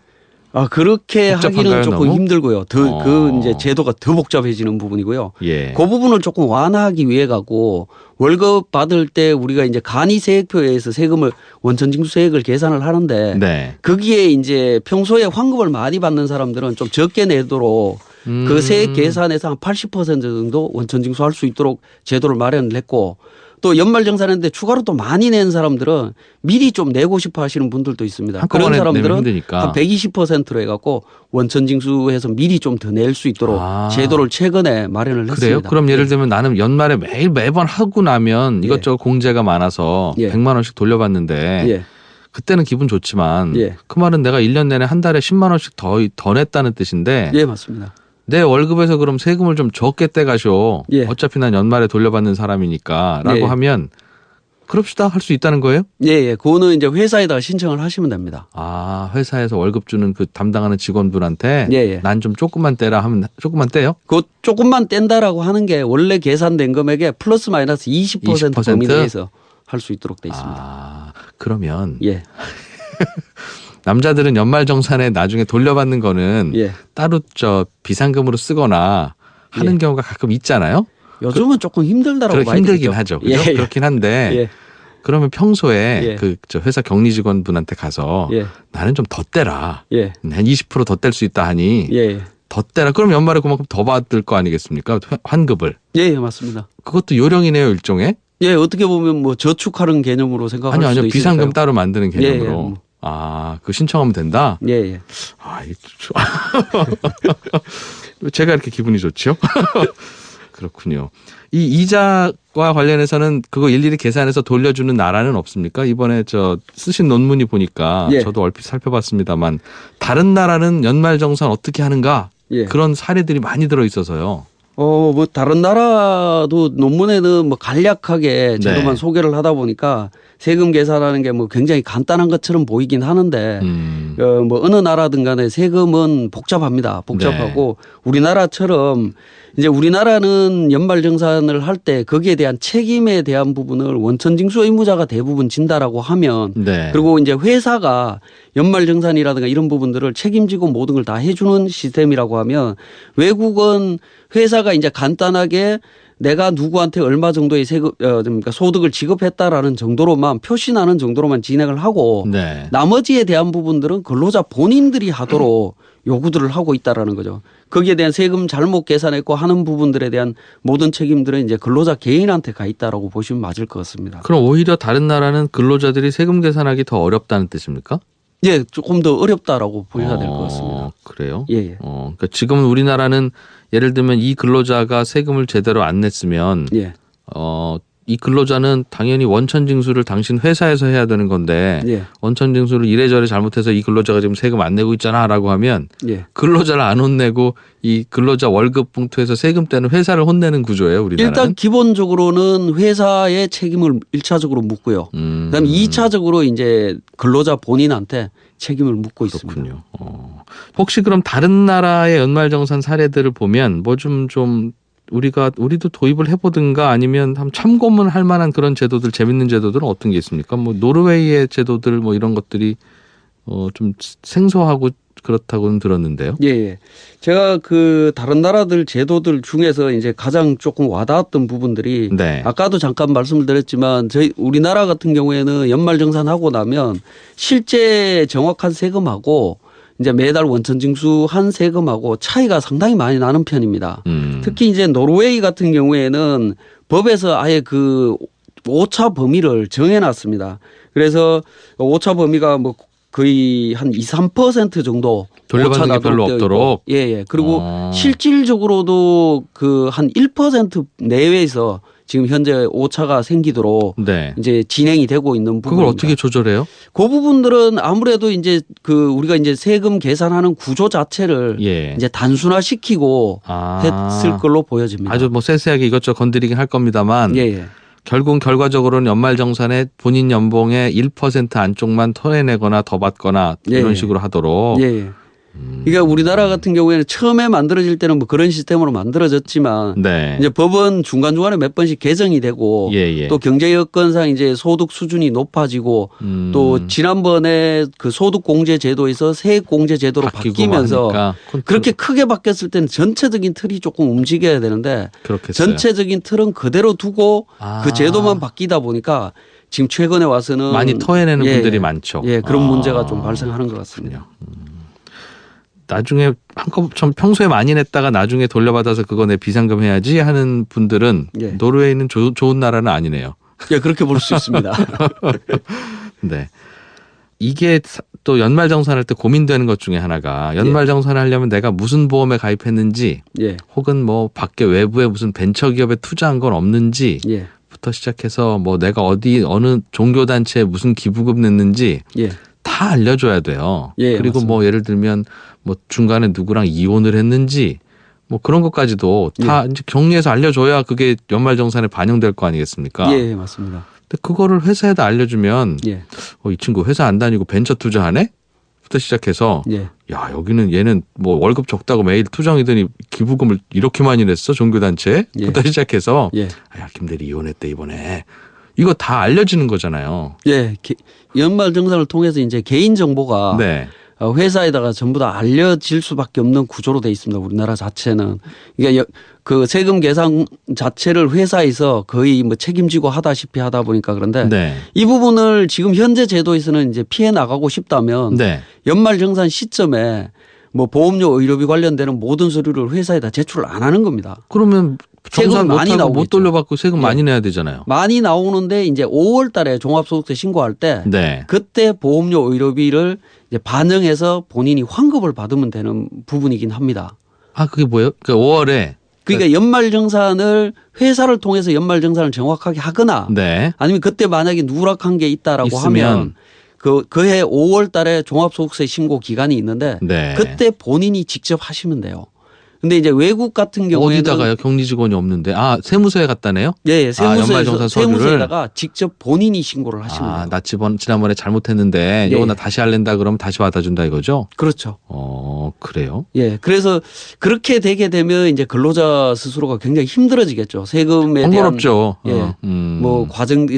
아, 그렇게 복잡한가요, 하기는 조금 너무? 힘들고요. 그 이제 제도가 더 복잡해지는 부분이고요. 예. 그 부분을 조금 완화하기 위해 가고 월급 받을 때 우리가 이제 간이세액표에 의해서 세금을 원천징수세액을 계산을 하는데 네. 거기에 이제 평소에 환급을 많이 받는 사람들은 좀 적게 내도록 그 세액 계산에서 한 80% 정도 원천징수할 수 있도록 제도를 마련을 했고 또 연말정산했는데 추가로 또 많이 낸 사람들은 미리 좀 내고 싶어 하시는 분들도 있습니다. 그런 한꺼번에 사람들은 내면 힘드니까. 한 120%로 해갖고 원천징수해서 미리 좀 더 낼 수 있도록 제도를 최근에 마련을 그래요? 했습니다. 그럼 예를 들면 나는 연말에 매번 하고 나면 예. 이것저것 공제가 많아서 예. 100만 원씩 돌려받는데 예. 그때는 기분 좋지만 예. 그 말은 내가 1년 내내 한 달에 10만 원씩 더 냈다는 뜻인데 예, 맞습니다. 내 월급에서 그럼 세금을 좀 적게 떼가쇼. 예. 어차피 난 연말에 돌려받는 사람이니까 라고 예. 하면 그럽시다 할 수 있다는 거예요? 예. 그거는 이제 회사에다가 신청을 하시면 됩니다. 아, 회사에서 월급 주는 그 담당하는 직원분한테 예. 난 좀 조금만 떼라 하면 조금만 떼요? 그 조금만 뗀다라고 하는 게 원래 계산된 금액의 플러스 마이너스 20% 범위 내에서 할 수 있도록 돼 있습니다. 아, 그러면 예. 남자들은 연말정산에 나중에 돌려받는 거는 예. 따로 비상금으로 쓰거나 하는 예. 경우가 가끔 있잖아요. 요즘은 조금 힘들다라고 봐야 힘들긴 되겠죠. 하죠. 그죠? 예. 그렇긴 한데 예. 그러면 평소에 예. 저 회사 격리 직원분한테 가서 예. 나는 좀 더 떼라. 예. 한 20% 더 뗄 수 있다 하니 예. 더 떼라. 그럼 연말에 그만큼 더 받을 거 아니겠습니까? 환급을. 예, 맞습니다. 그것도 요령이네요, 일종의. 예, 어떻게 보면 뭐 저축하는 개념으로 생각할 수도 아니요. 있으니까요. 비상금 따로 만드는 개념으로. 예, 예. 아, 그 신청하면 된다? 예. 아, 제가 이렇게 기분이 좋죠? 그렇군요. 이 이자와 관련해서는 그거 일일이 계산해서 돌려주는 나라는 없습니까? 이번에 쓰신 논문이 보니까 예. 저도 얼핏 살펴봤습니다만 다른 나라는 연말정산 어떻게 하는가? 예. 그런 사례들이 많이 들어 있어서요. 뭐 다른 나라도 논문에는 뭐 간략하게 제도만 네. 소개를 하다 보니까 세금 계산하는 게 뭐 굉장히 간단한 것처럼 보이긴 하는데 뭐 어느 나라든 간에 세금은 복잡합니다. 복잡하고 네. 우리나라처럼 이제 우리나라는 연말정산을 할 때 거기에 대한 책임에 대한 부분을 원천징수 의무자가 대부분 진다라고 하면 네. 그리고 이제 회사가 연말정산이라든가 이런 부분들을 책임지고 모든 걸 다 해주는 시스템이라고 하면 외국은 회사가 이제 간단하게 내가 누구한테 얼마 정도의 세금, 그러니까 소득을 지급했다라는 정도로만 표시나는 정도로만 진행을 하고 네. 나머지에 대한 부분들은 근로자 본인들이 하도록 요구들을 하고 있다라는 거죠. 거기에 대한 세금 잘못 계산했고 하는 부분들에 대한 모든 책임들은 이제 근로자 개인한테 가 있다라고 보시면 맞을 것 같습니다. 그럼 오히려 다른 나라는 근로자들이 세금 계산하기 더 어렵다는 뜻입니까? 예, 조금 더 어렵다라고 보셔야 될 것 같습니다. 그래요? 예. 그러니까 지금은 우리나라는 예를 들면 이 근로자가 세금을 제대로 안 냈으면 예. 이 근로자는 당연히 원천징수를 당신 회사에서 해야 되는 건데 예. 원천징수를 이래저래 잘못해서 이 근로자가 지금 세금 안 내고 있잖아라고 하면 예. 근로자를 안 혼내고 이 근로자 월급 봉투에서 세금 떼는 회사를 혼내는 구조예요, 우리나라는. 일단 기본적으로는 회사의 책임을 1차적으로 묻고요. 그다음에 2차적으로 이제 근로자 본인한테 책임을 묻고 있습니다. 그렇군요. 혹시 그럼 다른 나라의 연말정산 사례들을 보면 뭐 좀 우리도 도입을 해보든가 아니면 한번 참고문 할 만한 그런 제도들, 재밌는 제도들은 어떤 게 있습니까? 뭐 노르웨이의 제도들 뭐 이런 것들이 좀 생소하고 그렇다고는 들었는데요. 예. 제가 그 다른 나라들 제도들 중에서 이제 가장 조금 와닿았던 부분들이 네. 아까도 잠깐 말씀을 드렸지만 우리나라 같은 경우에는 연말정산하고 나면 실제 정확한 세금하고 이제 매달 원천 징수한 세금하고 차이가 상당히 많이 나는 편입니다. 특히 이제 노르웨이 같은 경우에는 법에서 아예 그 오차 범위를 정해놨습니다. 그래서 오차 범위가 뭐 거의 한 2, 3% 정도 돌려받는 게 별로 없도록. 예, 예. 그리고 실질적으로도 그 한 1% 내외에서 지금 현재 오차가 생기도록 네. 이제 진행이 되고 있는 부분입니다. 그걸 어떻게 조절해요? 그 부분들은 아무래도 이제 그 우리가 이제 세금 계산하는 구조 자체를 예. 이제 단순화시키고 했을 걸로 보여집니다. 아주 뭐 세세하게 이것저것 건드리긴 할 겁니다만 예, 예. 결국 결과적으로는 연말정산에 본인 연봉의 1% 안쪽만 토해내거나 더 받거나 이런 예. 식으로 하도록. 예, 예. 그러니까 우리나라 같은 경우에는 처음에 만들어질 때는 뭐 그런 시스템으로 만들어졌지만 네. 이제 법은 중간중간에 몇 번씩 개정이 되고 예. 또 경제 여건상 이제 소득 수준이 높아지고 또 지난번에 그 소득 공제 제도에서 세액 공제 제도로 바뀌면서 그렇게 크게 바뀌었을 때는 전체적인 틀이 조금 움직여야 되는데 그렇겠어요. 전체적인 틀은 그대로 두고 그 제도만 바뀌다 보니까 지금 최근에 와서는 많이 토해내는 분들이 많죠. 예, 그런 문제가 좀 발생하는 것 같습니다. 나중에 한꺼번에 평소에 많이 냈다가 나중에 돌려받아서 그거 내 비상금 해야지 하는 분들은 예. 노르웨이는 좋은 나라는 아니네요. 예, 그렇게 볼 수 있습니다. 네. 이게 또 연말정산할 때 고민되는 것 중에 하나가 연말정산을 하려면 내가 무슨 보험에 가입했는지 예. 혹은 뭐 밖에 외부에 무슨 벤처기업에 투자한 건 없는지 예. 부터 시작해서 뭐 내가 어느 종교단체에 무슨 기부금 냈는지 예. 다 알려줘야 돼요. 예, 그리고 맞습니다. 뭐 예를 들면 뭐 중간에 누구랑 이혼을 했는지 뭐 그런 것까지도 다 이제 격리해서 알려줘야 그게 연말정산에 반영될 거 아니겠습니까? 예, 맞습니다. 근데 그거를 회사에다 알려주면 예. 이 친구 회사 안 다니고 벤처 투자하네? 부터 시작해서 예. 야 여기는 얘는 뭐 월급 적다고 매일 투정이더니 기부금을 이렇게 많이 냈어 종교단체에? 예. 부터 시작해서 예. 야 김대리 이혼했대 이번에. 이거 다 알려지는 거잖아요. 예. 연말 정산을 통해서 이제 개인 정보가 네. 회사에다가 전부 다 알려질 수밖에 없는 구조로 돼 있습니다. 우리나라 자체는. 그러니까 그 세금 계산 자체를 회사에서 거의 뭐 책임지고 하다시피 하다 보니까 그런데 네. 이 부분을 지금 현재 제도에서는 이제 피해 나가고 싶다면 네. 연말 정산 시점에 뭐 보험료 의료비 관련되는 모든 서류를 회사에다 제출을 안 하는 겁니다. 그러면 정산 세금 많이 못하고 못 나오겠죠. 돌려받고 세금 예. 많이 내야 되잖아요. 많이 나오는데 이제 5월 달에 종합소득세 신고할 때 네. 그때 보험료 의료비를 이제 반영해서 본인이 환급을 받으면 되는 부분이긴 합니다. 아 그게 뭐예요? 그 5월에 그러니까 연말정산을 회사를 통해서 연말정산을 정확하게 하거나 네. 아니면 그때 만약에 누락한 게 있다라고 있으면. 하면 그해 5월 달에 종합소득세 신고 기간이 있는데 네. 그때 본인이 직접 하시면 돼요. 근데 이제 외국 같은 경우에는 어디다가요? 격리 직원이 없는데. 아 세무서에 갖다 내요? 예, 연말정산 서류를? 세무서에다가 직접 본인이 신고를 하시면 돼요. 나 지난번에 잘못했는데 예. 이거 나 다시 할랜다 그러면 다시 받아준다 이거죠? 그렇죠. 그래요? 예, 그래서 그렇게 되게 되면 이제 근로자 스스로가 굉장히 힘들어지겠죠. 세금에 대한 번거롭죠. 예, 뭐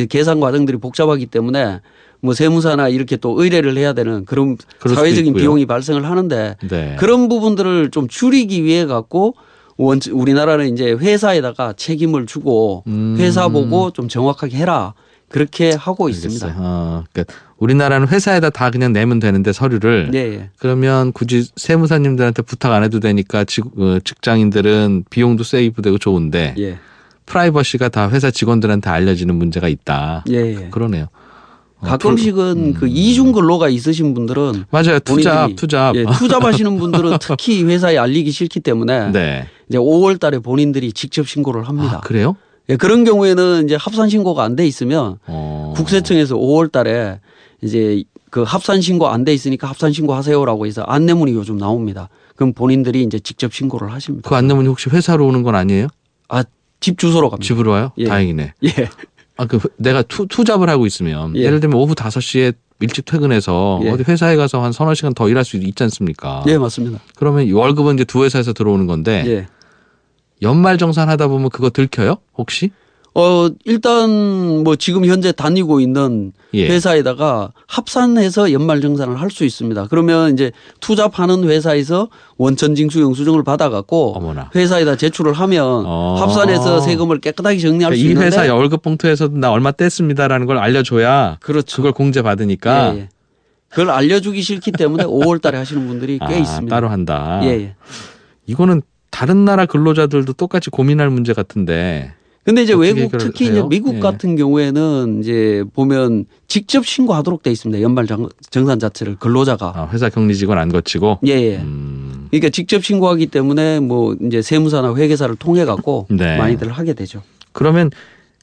계산 과정들이 복잡하기 때문에 뭐 세무사나 이렇게 또 의뢰를 해야 되는 그런 그럴 수도 사회적인 있고요. 비용이 발생을 하는데 네. 그런 부분들을 좀 줄이기 위해 갖고 우리나라는 이제 회사에다가 책임을 주고 회사 보고 좀 정확하게 해라 그렇게 하고 있습니다. 그러니까 우리나라는 회사에다 다 그냥 내면 되는데 서류를 예, 예. 그러면 굳이 세무사님들한테 부탁 안 해도 되니까 직장인들은 비용도 세이브되고 좋은데 예. 프라이버시가 다 회사 직원들한테 알려지는 문제가 있다. 예, 예. 그러네요. 가끔씩은 그 이중 근로가 있으신 분들은 맞아요. 투잡. 예, 투잡하시는 분들은 특히 회사에 알리기 싫기 때문에 네. 이제 5월 달에 본인들이 직접 신고를 합니다. 아, 그래요? 예, 그런 경우에는 이제 합산 신고가 안 돼 있으면 국세청에서 5월 달에 이제 그 합산 신고 안 돼 있으니까 합산 신고하세요라고 해서 안내문이 요즘 나옵니다. 그럼 본인들이 이제 직접 신고를 하십니다. 그 안내문이 혹시 회사로 오는 건 아니에요? 아, 집 주소로 갑니다. 집으로 와요? 예. 다행이네. 예. 내가 투잡을 하고 있으면 예. 예를 들면 오후 5시에 일찍 퇴근해서 예. 어디 회사에 가서 한 서너 시간 더 일할 수 있지 않습니까? 예, 맞습니다. 그러면 이 월급은 이제 두 회사에서 들어오는 건데 예. 연말정산 하다 보면 그거 들켜요? 혹시? 일단 뭐 지금 현재 다니고 있는 예. 회사에다가 합산해서 연말정산을 할 수 있습니다. 그러면 이제 투잡하는 회사에서 원천징수 영수증을 받아갖고 어머나. 회사에다 제출을 하면 합산해서 세금을 깨끗하게 정리할 수 이 있는데 회사 월급 봉투에서도 나 얼마 뗐습니다라는 걸 알려줘야 그렇죠. 그걸 공제 받으니까 예, 예. 그걸 알려주기 싫기 때문에 5월 달에 하시는 분들이 꽤 있습니다. 따로 한다. 예, 예. 이거는 다른 나라 근로자들도 똑같이 고민할 문제 같은데. 근데 이제 어떻게 외국 특히 이제 해결해요? 미국 예. 같은 경우에는 이제 보면 직접 신고하도록 돼 있습니다. 연말 정산 자체를 근로자가. 회사 격리직원 안 거치고. 예, 예. 그러니까 직접 신고하기 때문에 뭐 이제 세무사나 회계사를 통해 갖고 네. 많이들 하게 되죠. 그러면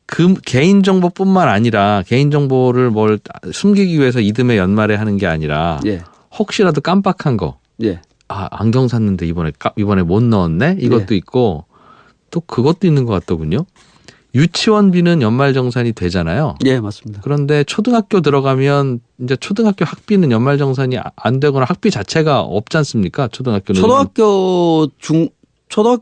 그 개인정보뿐만 아니라 개인정보를 뭘 숨기기 위해서 이듬해 연말에 하는 게 아니라 예, 혹시라도 깜빡한 거. 예, 안경 샀는데 이번에 못 넣었네? 이것도 있고 또 그것도 있는 것 같더군요. 유치원비는 연말정산이 되잖아요. 예, 맞습니다. 그런데 초등학교 들어가면 이제 초등학교 학비는 연말정산이 안 되거나 학비 자체가 없지 않습니까? 초등학교는. 초등학교,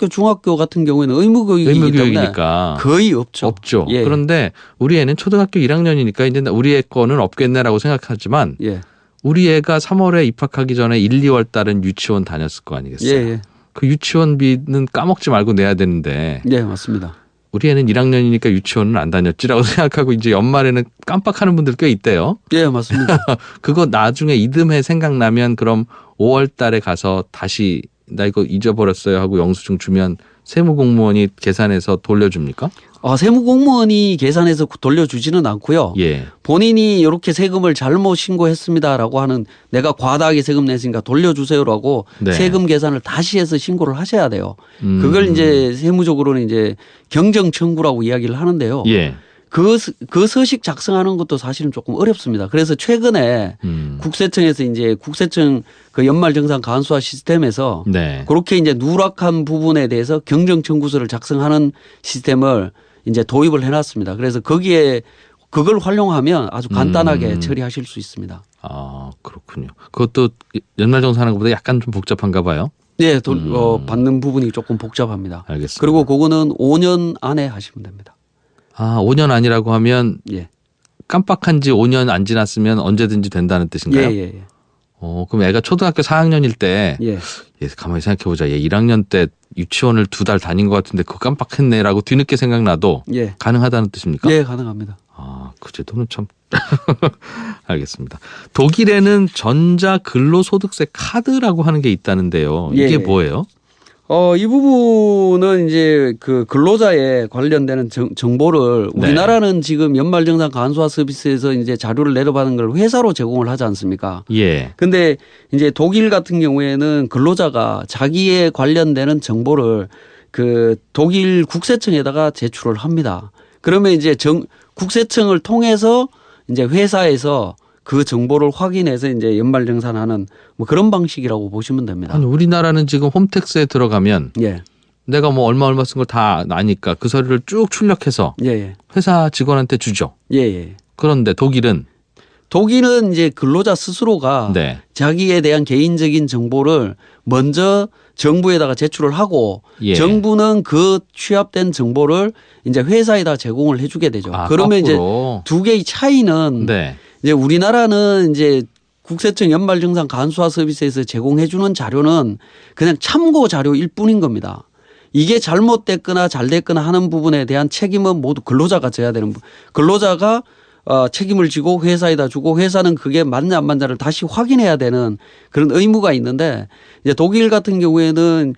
중학교 같은 경우에는 의무교육이기 때문에 의무교육이니까 거의 없죠. 없죠. 예. 그런데 우리 애는 초등학교 1학년이니까 이제 우리 애 거는 없겠네라고 생각하지만 예, 우리 애가 3월에 입학하기 전에 1, 2월 달은 유치원 다녔을 거 아니겠어요? 예, 예, 그 유치원비는 까먹지 말고 내야 되는데 예, 맞습니다. 우리 애는 1학년이니까 유치원은 안 다녔지라고 생각하고 이제 연말에는 깜빡하는 분들 꽤 있대요. 예, 맞습니다. 그거 나중에 이듬해 생각나면 그럼 5월 달에 가서 다시 나 이거 잊어버렸어요 하고 영수증 주면 세무공무원이 계산해서 돌려줍니까? 세무공무원이 계산해서 돌려주지는 않고요. 예. 본인이 이렇게 세금을 잘못 신고했습니다라고 하는 내가 과다하게 세금 냈으니까 돌려주세요라고 네. 세금 계산을 다시 해서 신고를 하셔야 돼요. 그걸 이제 세무적으로는 이제 경정 청구라고 이야기를 하는데요. 예. 그 서식 작성하는 것도 사실은 조금 어렵습니다. 그래서 최근에 국세청에서 이제 국세청 그 연말정산 간수화 시스템에서 네. 그렇게 이제 누락한 부분에 대해서 경정 청구서를 작성하는 시스템을 이제 도입을 해놨습니다. 그래서 거기에 그걸 활용하면 아주 간단하게 처리하실 수 있습니다. 그렇군요. 그것도 연말정산하는 것보다 약간 좀 복잡한가 봐요. 네, 받는 부분이 조금 복잡합니다. 알겠습니다. 그리고 그거는 5년 안에 하시면 됩니다. 5년 아니라고 하면 예. 깜빡한 지 5년 안 지났으면 언제든지 된다는 뜻인가요? 예. 그럼 애가 초등학교 4학년일 때 예. 가만히 생각해보자. 얘 1학년 때 유치원을 2달 다닌 것 같은데 그거 깜빡했네라고 뒤늦게 생각나도 예. 가능하다는 뜻입니까? 예, 가능합니다. 그 제도는 참 알겠습니다. 독일에는 전자근로소득세 카드라고 하는 게 있다는데요. 이게 예. 뭐예요? 이 부분은 이제 그 근로자에 관련되는 정보를 네. 우리나라는 지금 연말정산 간소화 서비스에서 이제 자료를 내려받은 걸 회사로 제공을 하지 않습니까? 예. 근데 이제 독일 같은 경우에는 근로자가 자기에 관련되는 정보를 그 독일 국세청에다가 제출을 합니다. 그러면 이제 국세청을 통해서 이제 회사에서 그 정보를 확인해서 이제 연말정산하는 뭐 그런 방식이라고 보시면 됩니다. 아니, 우리나라는 지금 홈택스에 들어가면 예. 내가 뭐 얼마 쓴 걸 다 나니까 그 서류를 쭉 출력해서 예. 회사 직원한테 주죠. 예. 그런데 독일은 이제 근로자 스스로가 네. 자기에 대한 개인적인 정보를 먼저 정부에다가 제출을 하고 예. 정부는 그 취합된 정보를 이제 회사에다 제공을 해주게 되죠. 그러면 거꾸로. 이제 두 개의 차이는 네. 이제 우리나라는 이제 국세청 연말정산 간수화 서비스에서 제공해주는 자료는 그냥 참고 자료일 뿐인 겁니다. 이게 잘못됐거나 잘 됐거나 하는 부분에 대한 책임은 모두 근로자가 져야 되는 근로자가 책임을 지고 회사에다 주고 회사는 그게 맞냐 안 맞냐를 다시 확인해야 되는 그런 의무가 있는데 이제 독일 같은 경우에는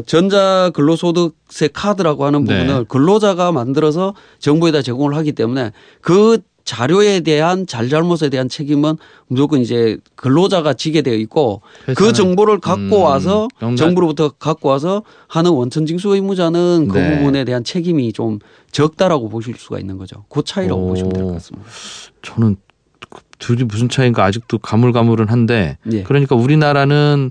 전자근로소득세 카드라고 하는 부분을 네. 근로자가 만들어서 정부에다 제공을 하기 때문에 그 자료에 대한 잘잘못에 대한 책임은 무조건 이제 근로자가 지게 되어 있고 그 정보를 갖고 와서 정부로부터 갖고 와서 하는 원천징수 의무자는 그 네. 부분에 대한 책임이 좀 적다라고 보실 수가 있는 거죠. 그 차이라고 보시면 될 것 같습니다. 저는 둘이 무슨 차이인가 아직도 가물가물은 한데 예. 그러니까 우리나라는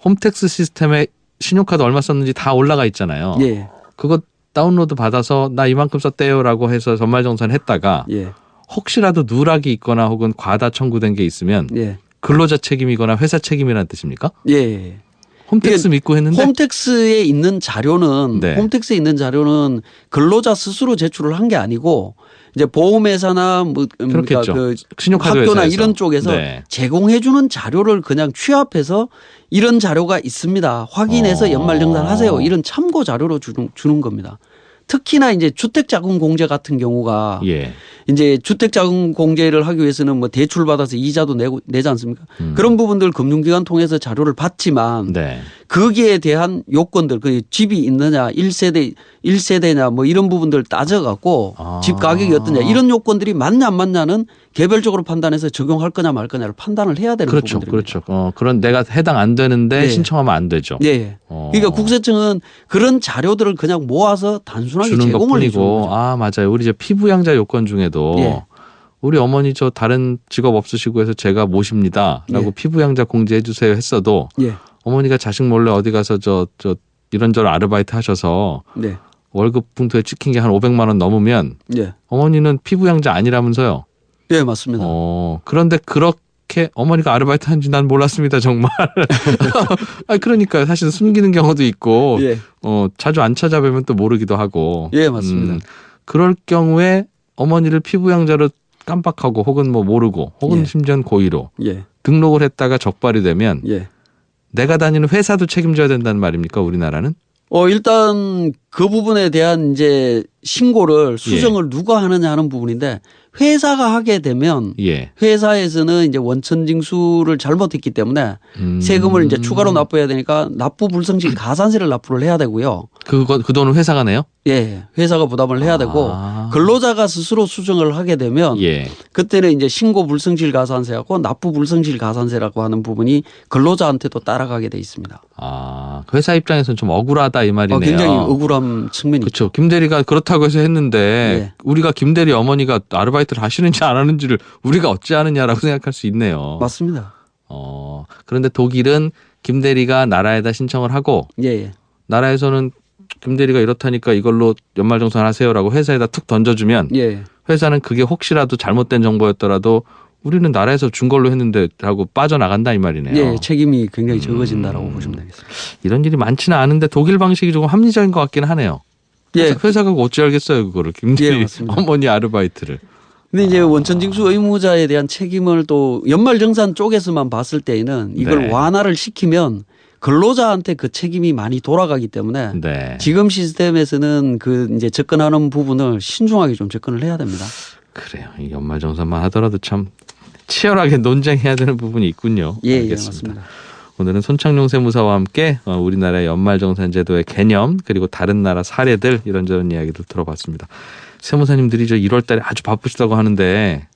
홈택스 시스템에 신용카드 얼마 썼는지 다 올라가 있잖아요. 예. 그거 다운로드 받아서 나 이만큼 썼대요라고 해서 전말정산 했다가 예. 혹시라도 누락이 있거나 혹은 과다 청구된 게 있으면 예. 근로자 책임이거나 회사 책임이라는 뜻입니까? 예. 홈택스 믿고 했는데 홈택스에 있는 자료는 네. 홈택스에 있는 자료는 근로자 스스로 제출을 한 게 아니고 이제 보험회사나 뭐 그렇겠죠. 그 신용카드 학교나 회사에서. 이런 쪽에서 네. 제공해 주는 자료를 그냥 취합해서 이런 자료가 있습니다. 확인해서 연말정산하세요. 이런 참고 자료로 주는 겁니다. 특히나 이제 주택자금공제 같은 경우가 예. 이제 주택자금공제를 하기 위해서는 뭐 대출 받아서 이자도 내지 않습니까? 그런 부분들 금융기관 통해서 자료를 받지만 네. 거기에 대한 요건들, 그 집이 있느냐, 1세대냐 뭐 이런 부분들 따져갖고 집 가격이 어떠냐 이런 요건들이 맞냐 안 맞냐는 개별적으로 판단해서 적용할 거냐 말 거냐를 판단을 해야 되는 그렇죠. 부분들입니다. 그렇죠. 그런 내가 해당 안 되는데 네. 신청하면 안 되죠. 네. 그러니까 국세청은 그런 자료들을 그냥 모아서 단순하게 주는 제공을 해주는 것뿐이고 거죠. 아 맞아요. 우리 이제 피부양자 요건 중에도 예. 우리 어머니 저 다른 직업 없으시고 해서 제가 모십니다라고 예. 피부양자 공제해 주세요 했어도 예. 어머니가 자식 몰래 어디 가서 저 이런저런 아르바이트 하셔서 네. 월급 봉투에 찍힌 게 한 500만 원 넘으면 예. 어머니는 피부양자 아니라면서요. 예, 맞습니다. 그런데 그렇게 어머니가 아르바이트 한지 난 몰랐습니다 정말. 그러니까 사실 숨기는 경우도 있고 예. 자주 안 찾아뵈면 또 모르기도 하고. 예, 맞습니다. 그럴 경우에 어머니를 피부양자로 깜빡하고 혹은 뭐 모르고 혹은 예. 심지어는 고의로 예. 등록을 했다가 적발이 되면 예. 내가 다니는 회사도 책임져야 된다는 말입니까 우리나라는? 일단 그 부분에 대한 이제 신고를 수정을 누가 하느냐 하는 부분인데 회사가 하게 되면 예. 회사에서는 이제 원천 징수를 잘못했기 때문에 세금을 이제 추가로 납부해야 되니까 납부 불성실 가산세를 납부를 해야 되고요. 그 돈은 회사가 내요? 예, 회사가 부담을 해야 되고 근로자가 스스로 수정을 하게 되면 예. 그때는 이제 신고 불성실 가산세하고 납부 불성실 가산세라고 하는 부분이 근로자한테도 따라가게 돼 있습니다. 그 회사 입장에서는 좀 억울하다 이 말이네요. 굉장히 억울한 측면이 그렇죠. 김 대리가 그렇다고 해서 했는데 네. 우리가 김 대리 어머니가 아르바이트를 하시는지 안 하는지를 우리가 어찌 아느냐라고 생각할 수 있네요. 맞습니다. 그런데 독일은 김 대리가 나라에다 신청을 하고 예. 나라에서는 김 대리가 이렇다니까 이걸로 연말정산 하세요라고 회사에다 툭 던져주면 예. 회사는 그게 혹시라도 잘못된 정보였더라도 우리는 나라에서 준 걸로 했는데 하고 빠져나간다 이 말이네요. 예, 책임이 굉장히 적어진다라고 보시면 되겠습니다. 이런 일이 많지는 않은데 독일 방식이 조금 합리적인 것 같긴 하네요. 예. 회사가 어찌 알겠어요 그거를 김 대리 맞습니다. 어머니 아르바이트를. 근데 이제 원천징수 의무자에 대한 책임을 또 연말정산 쪽에서만 봤을 때에는 이걸 네. 완화를 시키면 근로자한테 그 책임이 많이 돌아가기 때문에 네. 지금 시스템에서는 그 이제 접근하는 부분을 신중하게 좀 접근을 해야 됩니다. 그래요. 이 연말정산만 하더라도 참 치열하게 논쟁해야 되는 부분이 있군요. 예, 알겠습니다. 맞습니다. 오늘은 손창용 세무사와 함께 우리나라의 연말정산제도의 개념 그리고 다른 나라 사례들 이런저런 이야기를 들어봤습니다. 세무사님들이 저 1월 달에 아주 바쁘시다고 하는데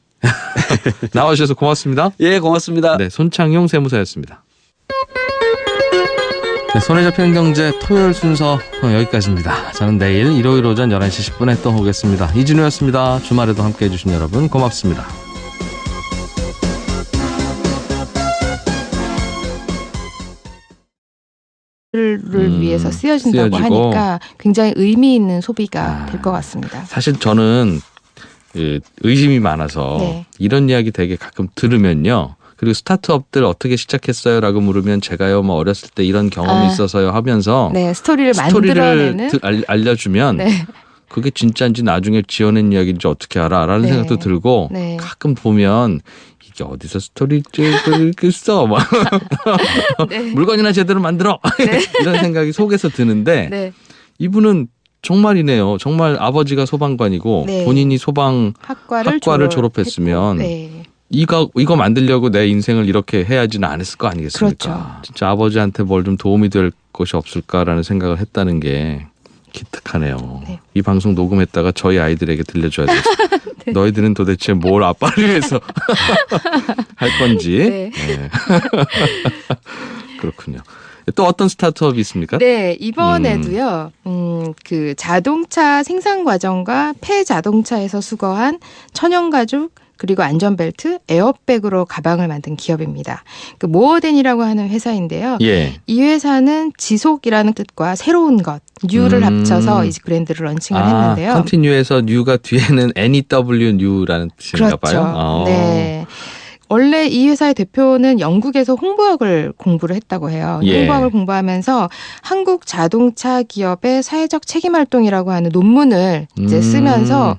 나와주셔서 고맙습니다. 예, 고맙습니다. 네, 손창용 세무사였습니다. 네, 손에 잡히는 경제 토요일 순서 여기까지입니다. 저는 내일 일요일 오전 11시 10분에 또 오겠습니다. 이진우였습니다. 주말에도 함께해 주신 여러분 고맙습니다. 를 위해서 쓰여진다고 쓰여지고. 하니까 굉장히 의미 있는 소비가 될 것 같습니다. 사실 저는 의심이 많아서 네. 이런 이야기 되게 가끔 들으면요. 그리고 스타트업들 어떻게 시작했어요?라고 물으면 제가요 뭐 어렸을 때 이런 경험이 있어서요 하면서 네, 스토리를 만들어내는 알려주면 네. 그게 진짜인지 나중에 지어낸 이야기인지 어떻게 알아라는 네. 생각도 들고 네. 가끔 보면 이게 어디서 스토리를 써 막 네. 물건이나 제대로 만들어 이런 생각이 속에서 드는데 네. 이분은 정말이네요. 정말 아버지가 소방관이고 네. 본인이 소방 학과를 졸업했으면 네. 이거 만들려고 내 인생을 이렇게 해야지는 안 했을 거 아니겠습니까? 그렇죠. 진짜 아버지한테 뭘 좀 도움이 될 것이 없을까라는 생각을 했다는 게 기특하네요. 네. 이 방송 녹음했다가 저희 아이들에게 들려줘야 되겠어요. 네. 너희들은 도대체 뭘 아빠를 위해서 할 건지. 네. 네. 그렇군요. 또 어떤 스타트업이 있습니까? 네, 이번에도요. 그 자동차 생산 과정과 폐자동차에서 수거한 천연가죽 그리고 안전벨트, 에어백으로 가방을 만든 기업입니다. 그 모어덴이라고 하는 회사인데요. 예. 이 회사는 지속이라는 뜻과 새로운 것, 뉴를 합쳐서 이 브랜드를 런칭을 했는데요. 컨티뉴에서 뉴가 뒤에는 NEW 뉴라는 뜻인가 그렇죠. 봐요. 네. 원래 이 회사의 대표는 영국에서 홍보학을 공부를 했다고 해요. 예. 홍보학을 공부하면서 한국 자동차 기업의 사회적 책임 활동이라고 하는 논문을 이제 쓰면서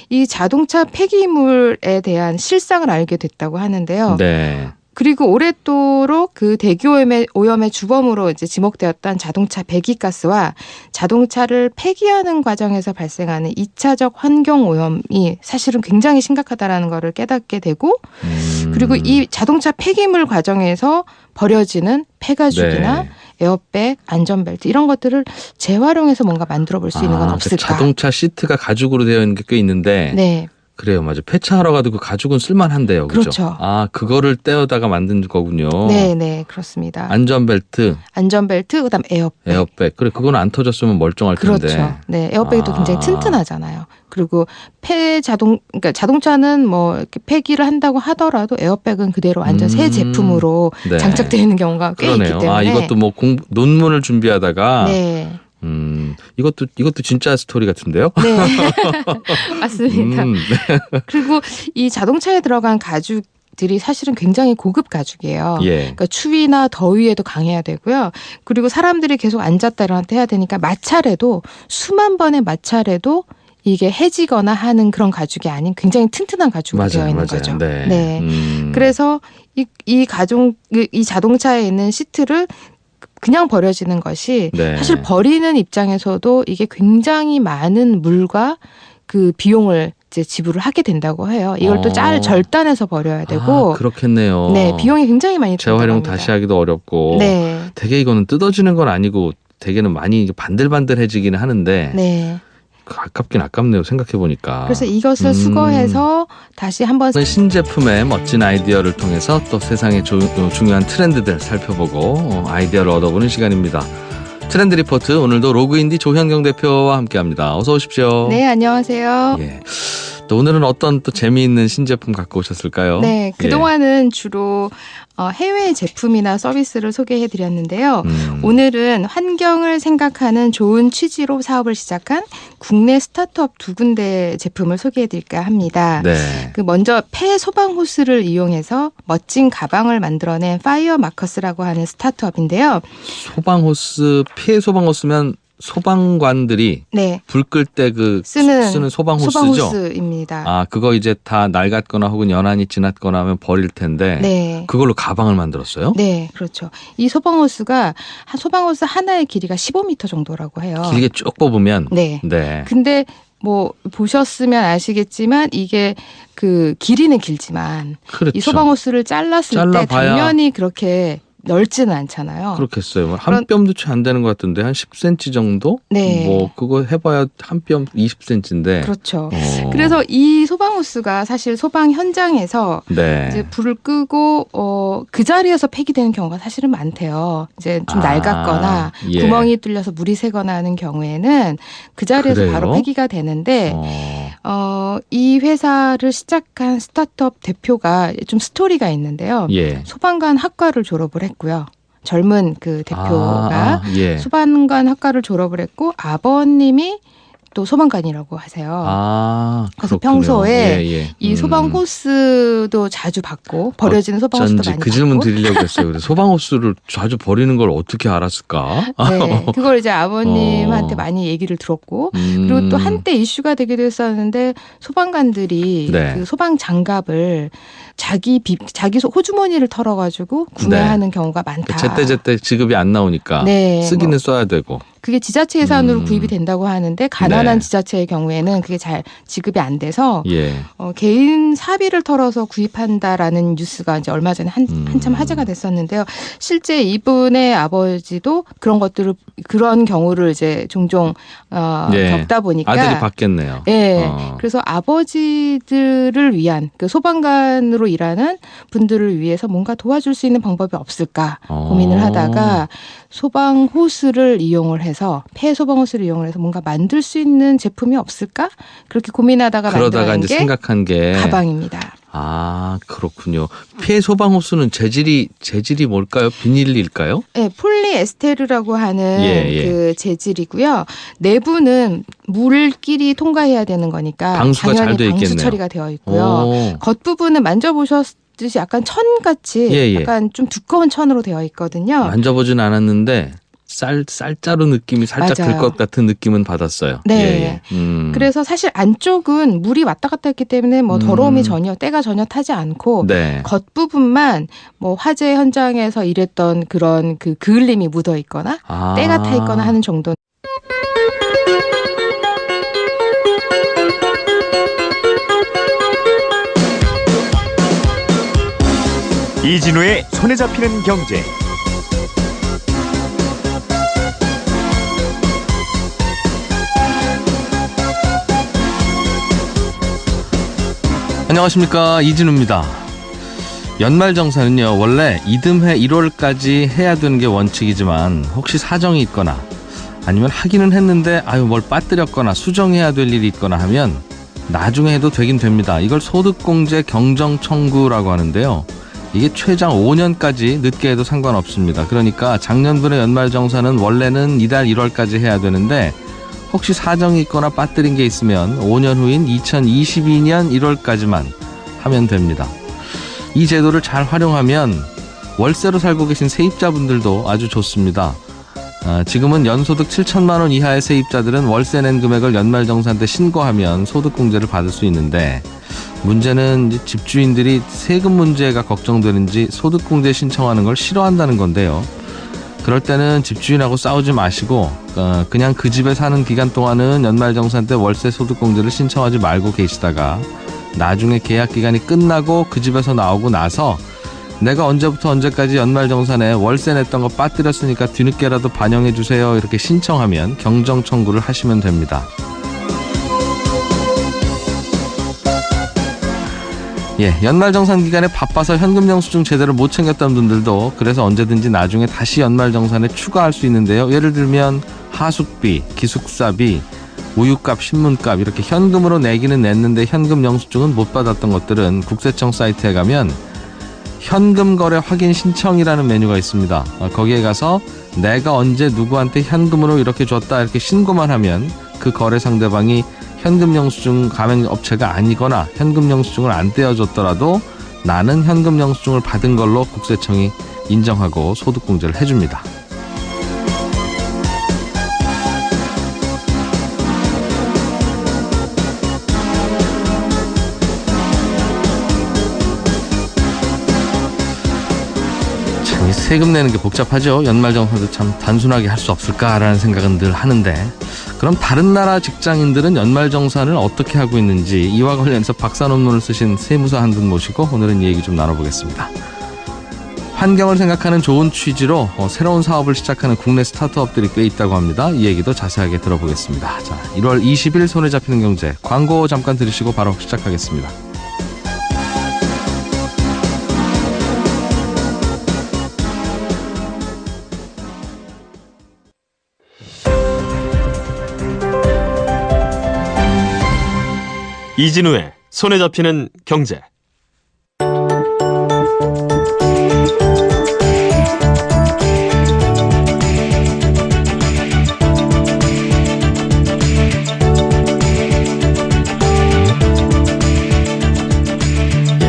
이 자동차 폐기물에 대한 실상을 알게 됐다고 하는데요. 네. 그리고 오랫도록 그 대기 오염의 주범으로 이제 지목되었던 자동차 배기가스와 자동차를 폐기하는 과정에서 발생하는 2차적 환경 오염이 사실은 굉장히 심각하다라는 것을 깨닫게 되고 그리고 이 자동차 폐기물 과정에서 버려지는 폐가죽이나 네. 에어백, 안전벨트 이런 것들을 재활용해서 뭔가 만들어 볼 수 있는 건 없을까? 자동차 시트가 가죽으로 되어 있는 게 꽤 있는데 네. 그래요. 맞아요. 폐차하러 가도 그 가죽은 쓸만한데요. 그렇죠? 그렇죠. 아, 그거를 떼어다가 만든 거군요. 네, 네, 그렇습니다. 안전벨트, 그다음 에어백. 그래, 그거는 안 터졌으면 멀쩡할 텐데. 그렇죠. 네, 에어백이 또 아. 굉장히 튼튼하잖아요. 그리고 그러니까 자동차는 뭐 이렇게 폐기를 한다고 하더라도 에어백은 그대로 완전 새 제품으로 네. 장착되어 있는 경우가 꽤 그러네요. 있기 때문에. 이것도 뭐 논문을 준비하다가 네. 이것도 진짜 스토리 같은데요? 네. 맞습니다. 네. 그리고 이 자동차에 들어간 가죽들이 사실은 굉장히 고급 가죽이에요. 예. 그러니까 추위나 더위에도 강해야 되고요. 그리고 사람들이 계속 앉았다 일어났다 해야 되니까 마찰에도 수만 번의 마찰에도 이게 해지거나 하는 그런 가죽이 아닌 굉장히 튼튼한 가죽으로 되어 있는 거죠. 네. 네. 그래서 이 자동차에 있는 시트를 그냥 버려지는 것이 네. 사실 버리는 입장에서도 이게 굉장히 많은 물과 그 비용을 이제 지불을 하게 된다고 해요. 이걸 또 잘 절단해서 버려야 되고. 그렇겠네요. 네, 비용이 굉장히 많이 든다고 재활용 합니다. 다시 하기도 어렵고. 네. 되게 이거는 뜯어지는 건 아니고 되게는 많이 반들반들해지기는 하는데 네. 아깝긴 아깝네요. 생각해 보니까. 그래서 이것을 수거해서 다시 한번 신제품의 멋진 아이디어를 통해서 또 세상의 중요한 트렌드들 살펴보고 아이디어를 얻어보는 시간입니다. 트렌드 리포트 오늘도 로그인디 조현경 대표와 함께합니다. 어서 오십시오. 네, 안녕하세요. 예. 또 오늘은 어떤 또 재미있는 신제품 갖고 오셨을까요? 네, 그동안은 주로 해외 제품이나 서비스를 소개해 드렸는데요. 오늘은 환경을 생각하는 좋은 취지로 사업을 시작한 국내 스타트업 두 군데 제품을 소개해 드릴까 합니다. 네. 그 먼저 폐 소방 호스를 이용해서 멋진 가방을 만들어낸 파이어 마커스라고 하는 스타트업인데요. 피해 소방호스면 소방관들이 네. 불 끌 때 쓰는 소방호스죠? 소방호스입니다. 아, 그거 이제 다 낡았거나 혹은 연한이 지났거나 하면 버릴 텐데 네. 그걸로 가방을 만들었어요? 네, 그렇죠. 이 소방호스 하나의 길이가 15m 정도라고 해요. 길게 쭉 뽑으면 네. 네. 근데 뭐 보셨으면 아시겠지만 이게 그 길이는 길지만 그렇죠. 이 소방호스를 잘랐을 때 잘라봐야 당면이 그렇게 넓지는 않잖아요. 그렇겠어요. 한 뼘도 채 안 되는 것 같은데 한 10cm 정도? 네. 뭐 그거 해봐야 한 뼘 20cm인데. 그렇죠. 그래서 이 소방호스가 사실 소방 현장에서 네. 이제 불을 끄고 그 자리에서 폐기되는 경우가 사실은 많대요. 이제 좀 낡았거나 예. 구멍이 뚫려서 물이 새거나 하는 경우에는 그 자리에서 그래요? 바로 폐기가 되는데 이 회사를 시작한 스타트업 대표가 좀 스토리가 있는데요. 예. 소방관 학과를 졸업을 했고요. 젊은 그 대표가 예. 소방관 학과를 졸업을 했고 아버님이 또 소방관이라고 하세요. 그래서 그렇군요. 평소에 이 소방 호스도 자주 받고 버려지는 소방 호스도 많이 그 질문 받고. 드리려고 했어요. 그래서 소방 호스를 자주 버리는 걸 어떻게 알았을까? 네, 그걸 이제 아버님한테 많이 얘기를 들었고 그리고 또 한때 이슈가 되기도 했었는데 소방관들이 네. 그 소방 장갑을 자기 호주머니를 털어가지고 구매하는 경우가 많다. 제때 지급이 안 나오니까 네, 쓰기는 뭐. 써야 되고. 그게 지자체 예산으로 구입이 된다고 하는데 가난한 네. 지자체의 경우에는 그게 잘 지급이 안 돼서 예. 개인 사비를 털어서 구입한다라는 뉴스가 이제 얼마 전에 한참 화제가 됐었는데요. 실제 이분의 아버지도 그런 경우를 이제 종종 겪다 보니까 아들이 받겠네요. 네. 그래서 아버지들을 위한 그 소방관으로 일하는 분들을 위해서 뭔가 도와줄 수 있는 방법이 없을까 고민을 하다가 소방 호스를 이용을 해서 폐 소방 호스를 이용을 해서 뭔가 만들 수 있는 제품이 없을까 그렇게 고민하다가 그러다가 만든 이제 게 생각한 게 가방입니다. 아, 그렇군요. 피해 소방 호스는 재질이 뭘까요? 비닐일까요? 네, 폴리에스테르라고 하는 예. 그 재질이고요. 내부는 물끼리 통과해야 되는 거니까 방수가 잘 당연히 돼 방수 있겠네요. 처리가 되어 있고요. 겉부분은 만져보셨듯이 약간 천같이 예. 약간 좀 두꺼운 천으로 되어 있거든요. 만져보진 않았는데 쌀자루 느낌이 살짝 맞아요. 들 것 같은 느낌은 받았어요. 네. 그래서 사실 안쪽은 물이 왔다 갔다 했기 때문에 뭐 더러움이 때가 전혀 타지 않고 네. 겉부분만 뭐 화재 현장에서 일했던 그런 그 그을림이 묻어 있거나 때가 타 있거나 하는 정도. 이진우의 손에 잡히는 경제. 안녕하십니까, 이진우입니다. 연말정산은요 원래 이듬해 1월까지 해야 되는 게 원칙이지만 혹시 사정이 있거나 아니면 하기는 했는데 뭘 빠뜨렸거나 수정해야 될 일이 있거나 하면 나중에 해도 되긴 됩니다. 이걸 소득공제 경정청구라고 하는데요. 이게 최장 5년까지 늦게 해도 상관없습니다. 그러니까 작년분의 연말정산은 원래는 이달 1월까지 해야 되는데 혹시 사정이 있거나 빠뜨린 게 있으면 5년 후인 2022년 1월까지만 하면 됩니다. 이 제도를 잘 활용하면 월세로 살고 계신 세입자분들도 아주 좋습니다. 지금은 연소득 7천만 원 이하의 세입자들은 월세 낸 금액을 연말정산 때 신고하면 소득공제를 받을 수 있는데 문제는 이제 집주인들이 세금 문제가 걱정되는지 소득공제 신청하는 걸 싫어한다는 건데요. 그럴 때는 집주인하고 싸우지 마시고 그냥 그 집에 사는 기간 동안은 연말정산 때 월세 소득공제를 신청하지 말고 계시다가 나중에 계약 기간이 끝나고 그 집에서 나오고 나서 내가 언제부터 언제까지 연말정산에 월세 냈던 거 빠뜨렸으니까 뒤늦게라도 반영해 주세요 이렇게 신청하면 경정청구를 하시면 됩니다. 연말정산 기간에 바빠서 현금 영수증 제대로 못 챙겼던 분들도 그래서 언제든지 나중에 다시 연말정산에 추가할 수 있는데요. 예를 들면 하숙비, 기숙사비, 우유값, 신문값 이렇게 현금으로 내기는 냈는데 현금 영수증은 못 받았던 것들은 국세청 사이트에 가면 현금 거래 확인 신청이라는 메뉴가 있습니다. 거기에 가서 내가 언제 누구한테 현금으로 이렇게 줬다 이렇게 신고만 하면 그 거래 상대방이 현금 영수증 가맹 업체가 아니거나 현금 영수증을 안 떼어줬더라도 나는 현금 영수증을 받은 걸로 국세청이 인정하고 소득공제를 해줍니다. 참 세금 내는 게 복잡하죠. 연말정산도 참 단순하게 할 수 없을까라는 생각은 늘 하는데 그럼 다른 나라 직장인들은 연말정산을 어떻게 하고 있는지 이와 관련해서 박사 논문을 쓰신 세무사 한 분 모시고 오늘은 이 얘기 좀 나눠보겠습니다. 환경을 생각하는 좋은 취지로 새로운 사업을 시작하는 국내 스타트업들이 꽤 있다고 합니다. 이 얘기도 자세하게 들어보겠습니다. 자, 1월 20일 손에 잡히는 경제 광고 잠깐 들으시고 바로 시작하겠습니다. 이진우의 손에 잡히는 경제.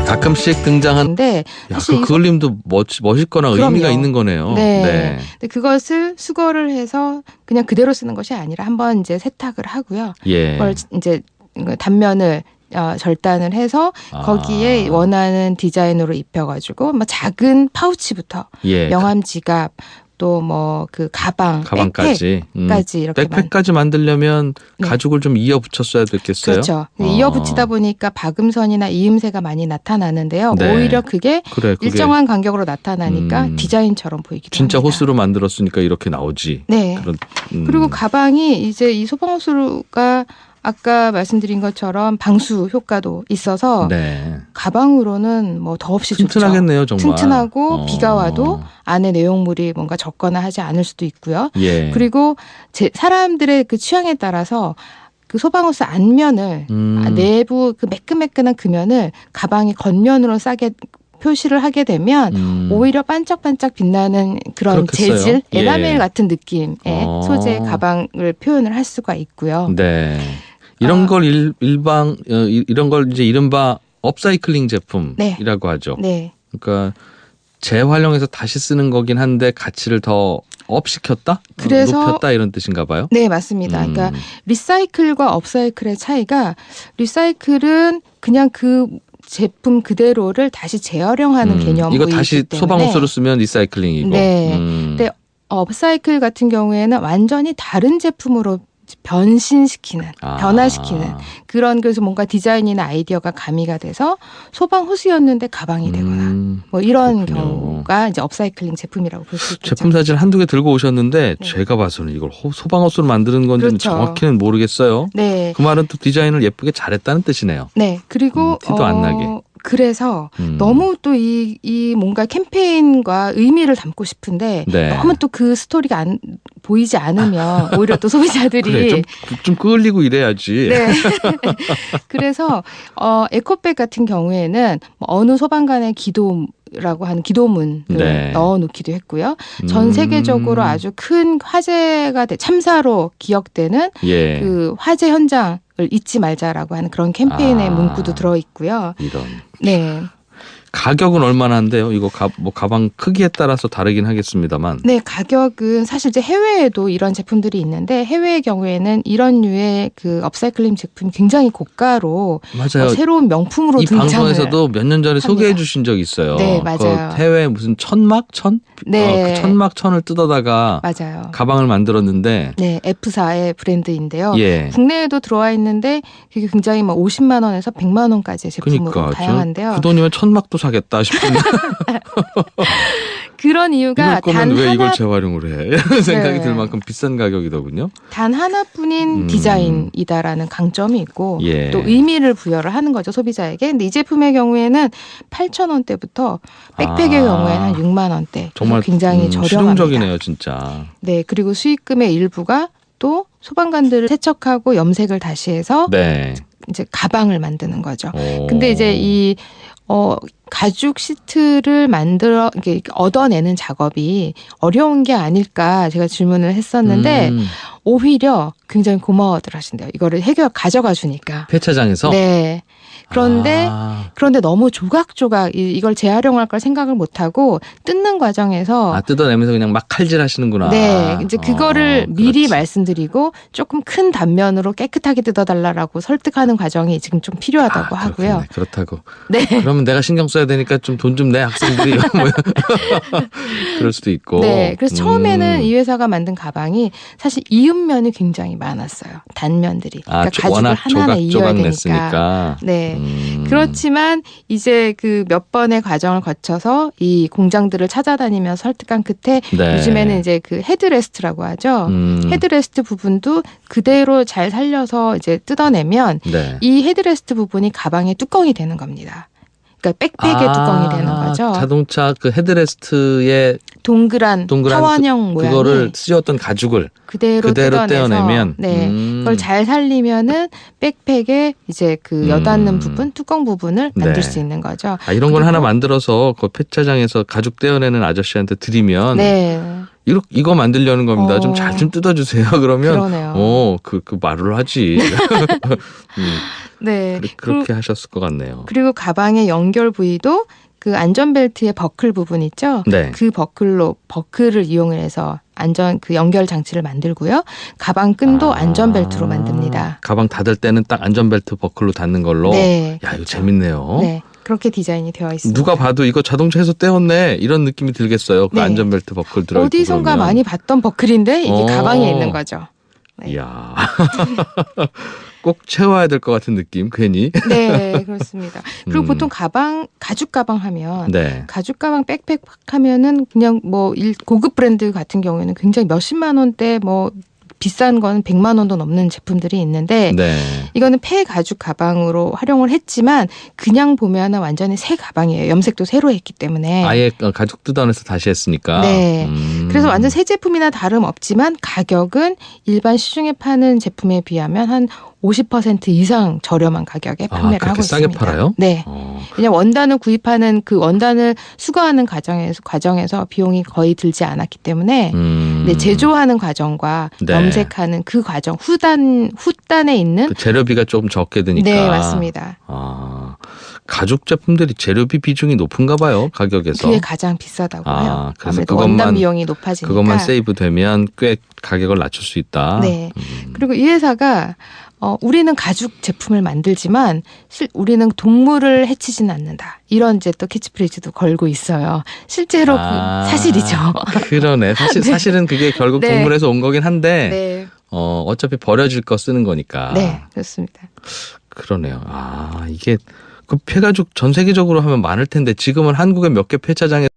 가끔씩 등장하는데 그 그을림도 멋있거나 그럼요. 의미가 있는 거네요. 네. 근데 그것을 수거를 해서 그냥 그대로 쓰는 것이 아니라 한번 이제 세탁을 하고요. 그걸 이제 단면을 절단을 해서 거기에 원하는 디자인으로 입혀가지고 뭐 작은 파우치부터 명함 지갑 또 뭐 그 가방까지 이렇게 백팩까지 만들려면 가죽을 좀 이어 붙였어야 됐겠어요. 그렇죠. 이어 붙이다 보니까 박음선이나 이음새가 많이 나타나는데요. 오히려 그게 일정한 간격으로 나타나니까 디자인처럼 보이기도 진짜 합니다. 호스로 만들었으니까 이렇게 나오지. 네. 그리고 가방이 이제 이 소방호스가 아까 말씀드린 것처럼 방수 효과도 있어서 가방으로는 뭐 더없이 튼튼하겠네요, 좋죠. 정말. 튼튼하고 비가 와도 안에 내용물이 뭔가 적거나 하지 않을 수도 있고요. 그리고 사람들의 그 취향에 따라서 그 소방호스 앞면을 내부 그 매끈매끈한 금면을 가방의 겉면으로 싸게 표시를 하게 되면 오히려 반짝반짝 빛나는 그런 그렇겠어요. 재질, 에나멜 같은 느낌의 소재의 가방을 표현을 할 수가 있고요. 네. 이런 걸 이런 걸 이제 이른바 업사이클링 제품이라고 하죠. 네. 그러니까 재활용해서 다시 쓰는 거긴 한데 가치를 더 업시켰다? 그래서 높였다 이런 뜻인가 봐요. 네, 맞습니다. 그러니까 리사이클과 업사이클의 차이가 리사이클은 그냥 그 제품 그대로를 다시 재활용하는 개념이기 이거 다시 때문에 소방호스로 쓰면 리사이클링이고. 네. 근데 업사이클 같은 경우에는 완전히 다른 제품으로 변신시키는, 변화시키는 그런 그래서 뭔가 디자인이나 아이디어가 가미가 돼서 소방 호스였는데 가방이 되거나 뭐 이런 그렇군요. 경우가 이제 업사이클링 제품이라고 볼 수 있겠죠. 제품 사진 한두 개 들고 오셨는데 네. 제가 봐서는 이걸 소방호스로 만드는 건지는 그렇죠. 정확히는 모르겠어요. 네. 그 말은 또 디자인을 예쁘게 잘했다는 뜻이네요. 네. 그리고 티도 안 나게. 그래서 너무 또 이 뭔가 캠페인과 의미를 담고 싶은데 네. 너무 또 그 스토리가 보이지 않으면 오히려 또 소비자들이 그래, 좀 끌리고 이래야지. 네. 그래서 에코백 같은 경우에는 어느 소방관의 기도라고 하는 기도문을 네. 넣어놓기도 했고요. 전 세계적으로 아주 큰 화재가 참사로 기억되는 예. 그 화재 현장을 잊지 말자라고 하는 그런 캠페인의 문구도 들어 있고요. 이런. 네. 가격은 얼마나 한대요? 이거 가방 크기에 따라서 다르긴 하겠습니다만. 네, 가격은 사실 이제 해외에도 이런 제품들이 있는데 해외의 경우에는 이런 류의 그 업사이클링 제품이 굉장히 고가로 맞아요. 새로운 명품으로 이 등장을 방송에서도 몇 년 전에 합니다. 소개해 주신 적 있어요. 네, 맞아요. 그 해외 무슨 천막천? 네. 그 천막천을 뜯어다가 맞아요. 가방을 만들었는데 네, F사의 브랜드인데요. 예. 국내에도 들어와 있는데 그게 굉장히 막 50만 원에서 100만 원까지의 제품으로 그러니까 다양한데요. 그 돈이면 천막도 사겠다 싶은데 그런 이유가 이럴 단 거면 왜 하나 이걸 재활용을 해? 이런 생각이 네. 들 만큼 비싼 가격이더군요. 단 하나뿐인 디자인이다라는 강점이 있고 예. 또 의미를 부여를 하는 거죠 소비자에게. 근데 이 제품의 경우에는 8,000원대부터 백팩의 경우에는 한 6만 원대. 정말 굉장히 저렴합니다. 실용적이네요, 진짜. 네, 그리고 수익금의 일부가 또 소방관들을 세척하고 염색을 다시 해서 네. 이제 가방을 만드는 거죠. 오. 근데 이제 이 가죽 시트를 만들어 이렇게 얻어내는 작업이 어려운 게 아닐까 제가 질문을 했었는데 오히려 굉장히 고마워들 하신대요. 이거를 가져가 주니까. 폐차장에서. 네. 그런데 너무 조각조각 이걸 재활용할 걸 생각을 못 하고 뜯는 과정에서 뜯어내면서 그냥 막 칼질하시는구나. 네, 이제 그거를 미리 그렇지. 말씀드리고 조금 큰 단면으로 깨끗하게 뜯어달라고 설득하는 과정이 지금 좀 필요하다고 하고요. 그렇겠네. 그렇다고. 네. 그러면 내가 신경 써야 되니까 좀 돈 좀 내 학생들이 뭐 그럴 수도 있고. 네, 그래서 처음에는 이 회사가 만든 가방이 사실 이음면이 굉장히 많았어요. 단면들이. 그러니까 가죽을 워낙 하나하나 이어야 조각 되니까. 냈으니까. 네. 그렇지만 이제 그 몇 번의 과정을 거쳐서 이 공장들을 찾아다니면서 설득한 끝에 네. 요즘에는 이제 그 헤드레스트라고 하죠. 헤드레스트 부분도 그대로 잘 살려서 이제 뜯어내면 네. 이 헤드레스트 부분이 가방의 뚜껑이 되는 겁니다. 그러니까 백팩의 뚜껑이 되는 거죠. 자동차 그 헤드레스트의 동그란 타원형 모양이 그거를 쓰였던 가죽을 그대로 뜯어내서 떼어내면 그걸 잘 살리면은 백팩에 이제 그 여닫는 부분, 뚜껑 부분을 만들 네. 수 있는 거죠. 이런 걸 하나 만들어서 그 폐차장에서 가죽 떼어내는 아저씨한테 드리면 네. 이거 만들려는 겁니다. 좀 잘 좀 뜯어주세요. 그러면 그러네요. 그 말을 하지. 네. 그렇게 하셨을 것 같네요. 그리고 가방의 연결 부위도 그 안전벨트의 버클 부분 있죠. 네. 그 버클을 이용을 해서 그 연결 장치를 만들고요. 가방 끈도 안전벨트로 만듭니다. 가방 닫을 때는 딱 안전벨트 버클로 닫는 걸로. 네. 야, 이거 재밌네요. 네. 그렇게 디자인이 되어 있습니다. 누가 봐도 이거 자동차에서 떼었네 이런 느낌이 들겠어요. 그 네. 안전벨트 버클 들어있고 어디선가 그러면. 많이 봤던 버클인데 이게 가방에 있는 거죠. 네. 이야. 꼭 채워야 될 것 같은 느낌 괜히. 네, 그렇습니다. 그리고 보통 가죽 가방 하면 네. 가죽 가방 백팩 하면은 그냥 뭐 고급 브랜드 같은 경우에는 굉장히 몇십만 원대 뭐 비싼 건 100만 원도 넘는 제품들이 있는데 네. 이거는 폐 가죽 가방으로 활용을 했지만 그냥 보면은 완전히 새 가방이에요. 염색도 새로 했기 때문에. 아예 가죽 뜯어내서 다시 했으니까. 네. 그래서 완전 새 제품이나 다름없지만 가격은 일반 시중에 파는 제품에 비하면 한 50% 이상 저렴한 가격에 판매를 하고 싸게 있습니다. 팔아요? 네. 왜냐하면 원단을 구입하는 그 원단을 수거하는 과정에서 비용이 거의 들지 않았기 때문에 네, 제조하는 과정과 네. 염색하는 그 과정 후단에 있는 그 재료비가 조금 적게 드니까. 네, 맞습니다. 가죽 제품들이 재료비 비중이 높은가 봐요. 가격에서. 그게 가장 비싸다고 해요. 그래서 아무래도 원단 비용이 높아지니까. 그것만 세이브되면 꽤 가격을 낮출 수 있다. 네. 그리고 이 회사가 우리는 가죽 제품을 만들지만 우리는 동물을 해치지는 않는다. 이런 이제 또 캐치프레이즈도 걸고 있어요. 실제로 사실이죠. 그러네. 네. 사실은 그게 결국 네. 동물에서 온 거긴 한데 네. 어차피 버려질 거 쓰는 거니까. 네, 그렇습니다. 그러네요. 이게 그 폐가죽 전 세계적으로 하면 많을 텐데 지금은 한국의 몇 개 폐차장에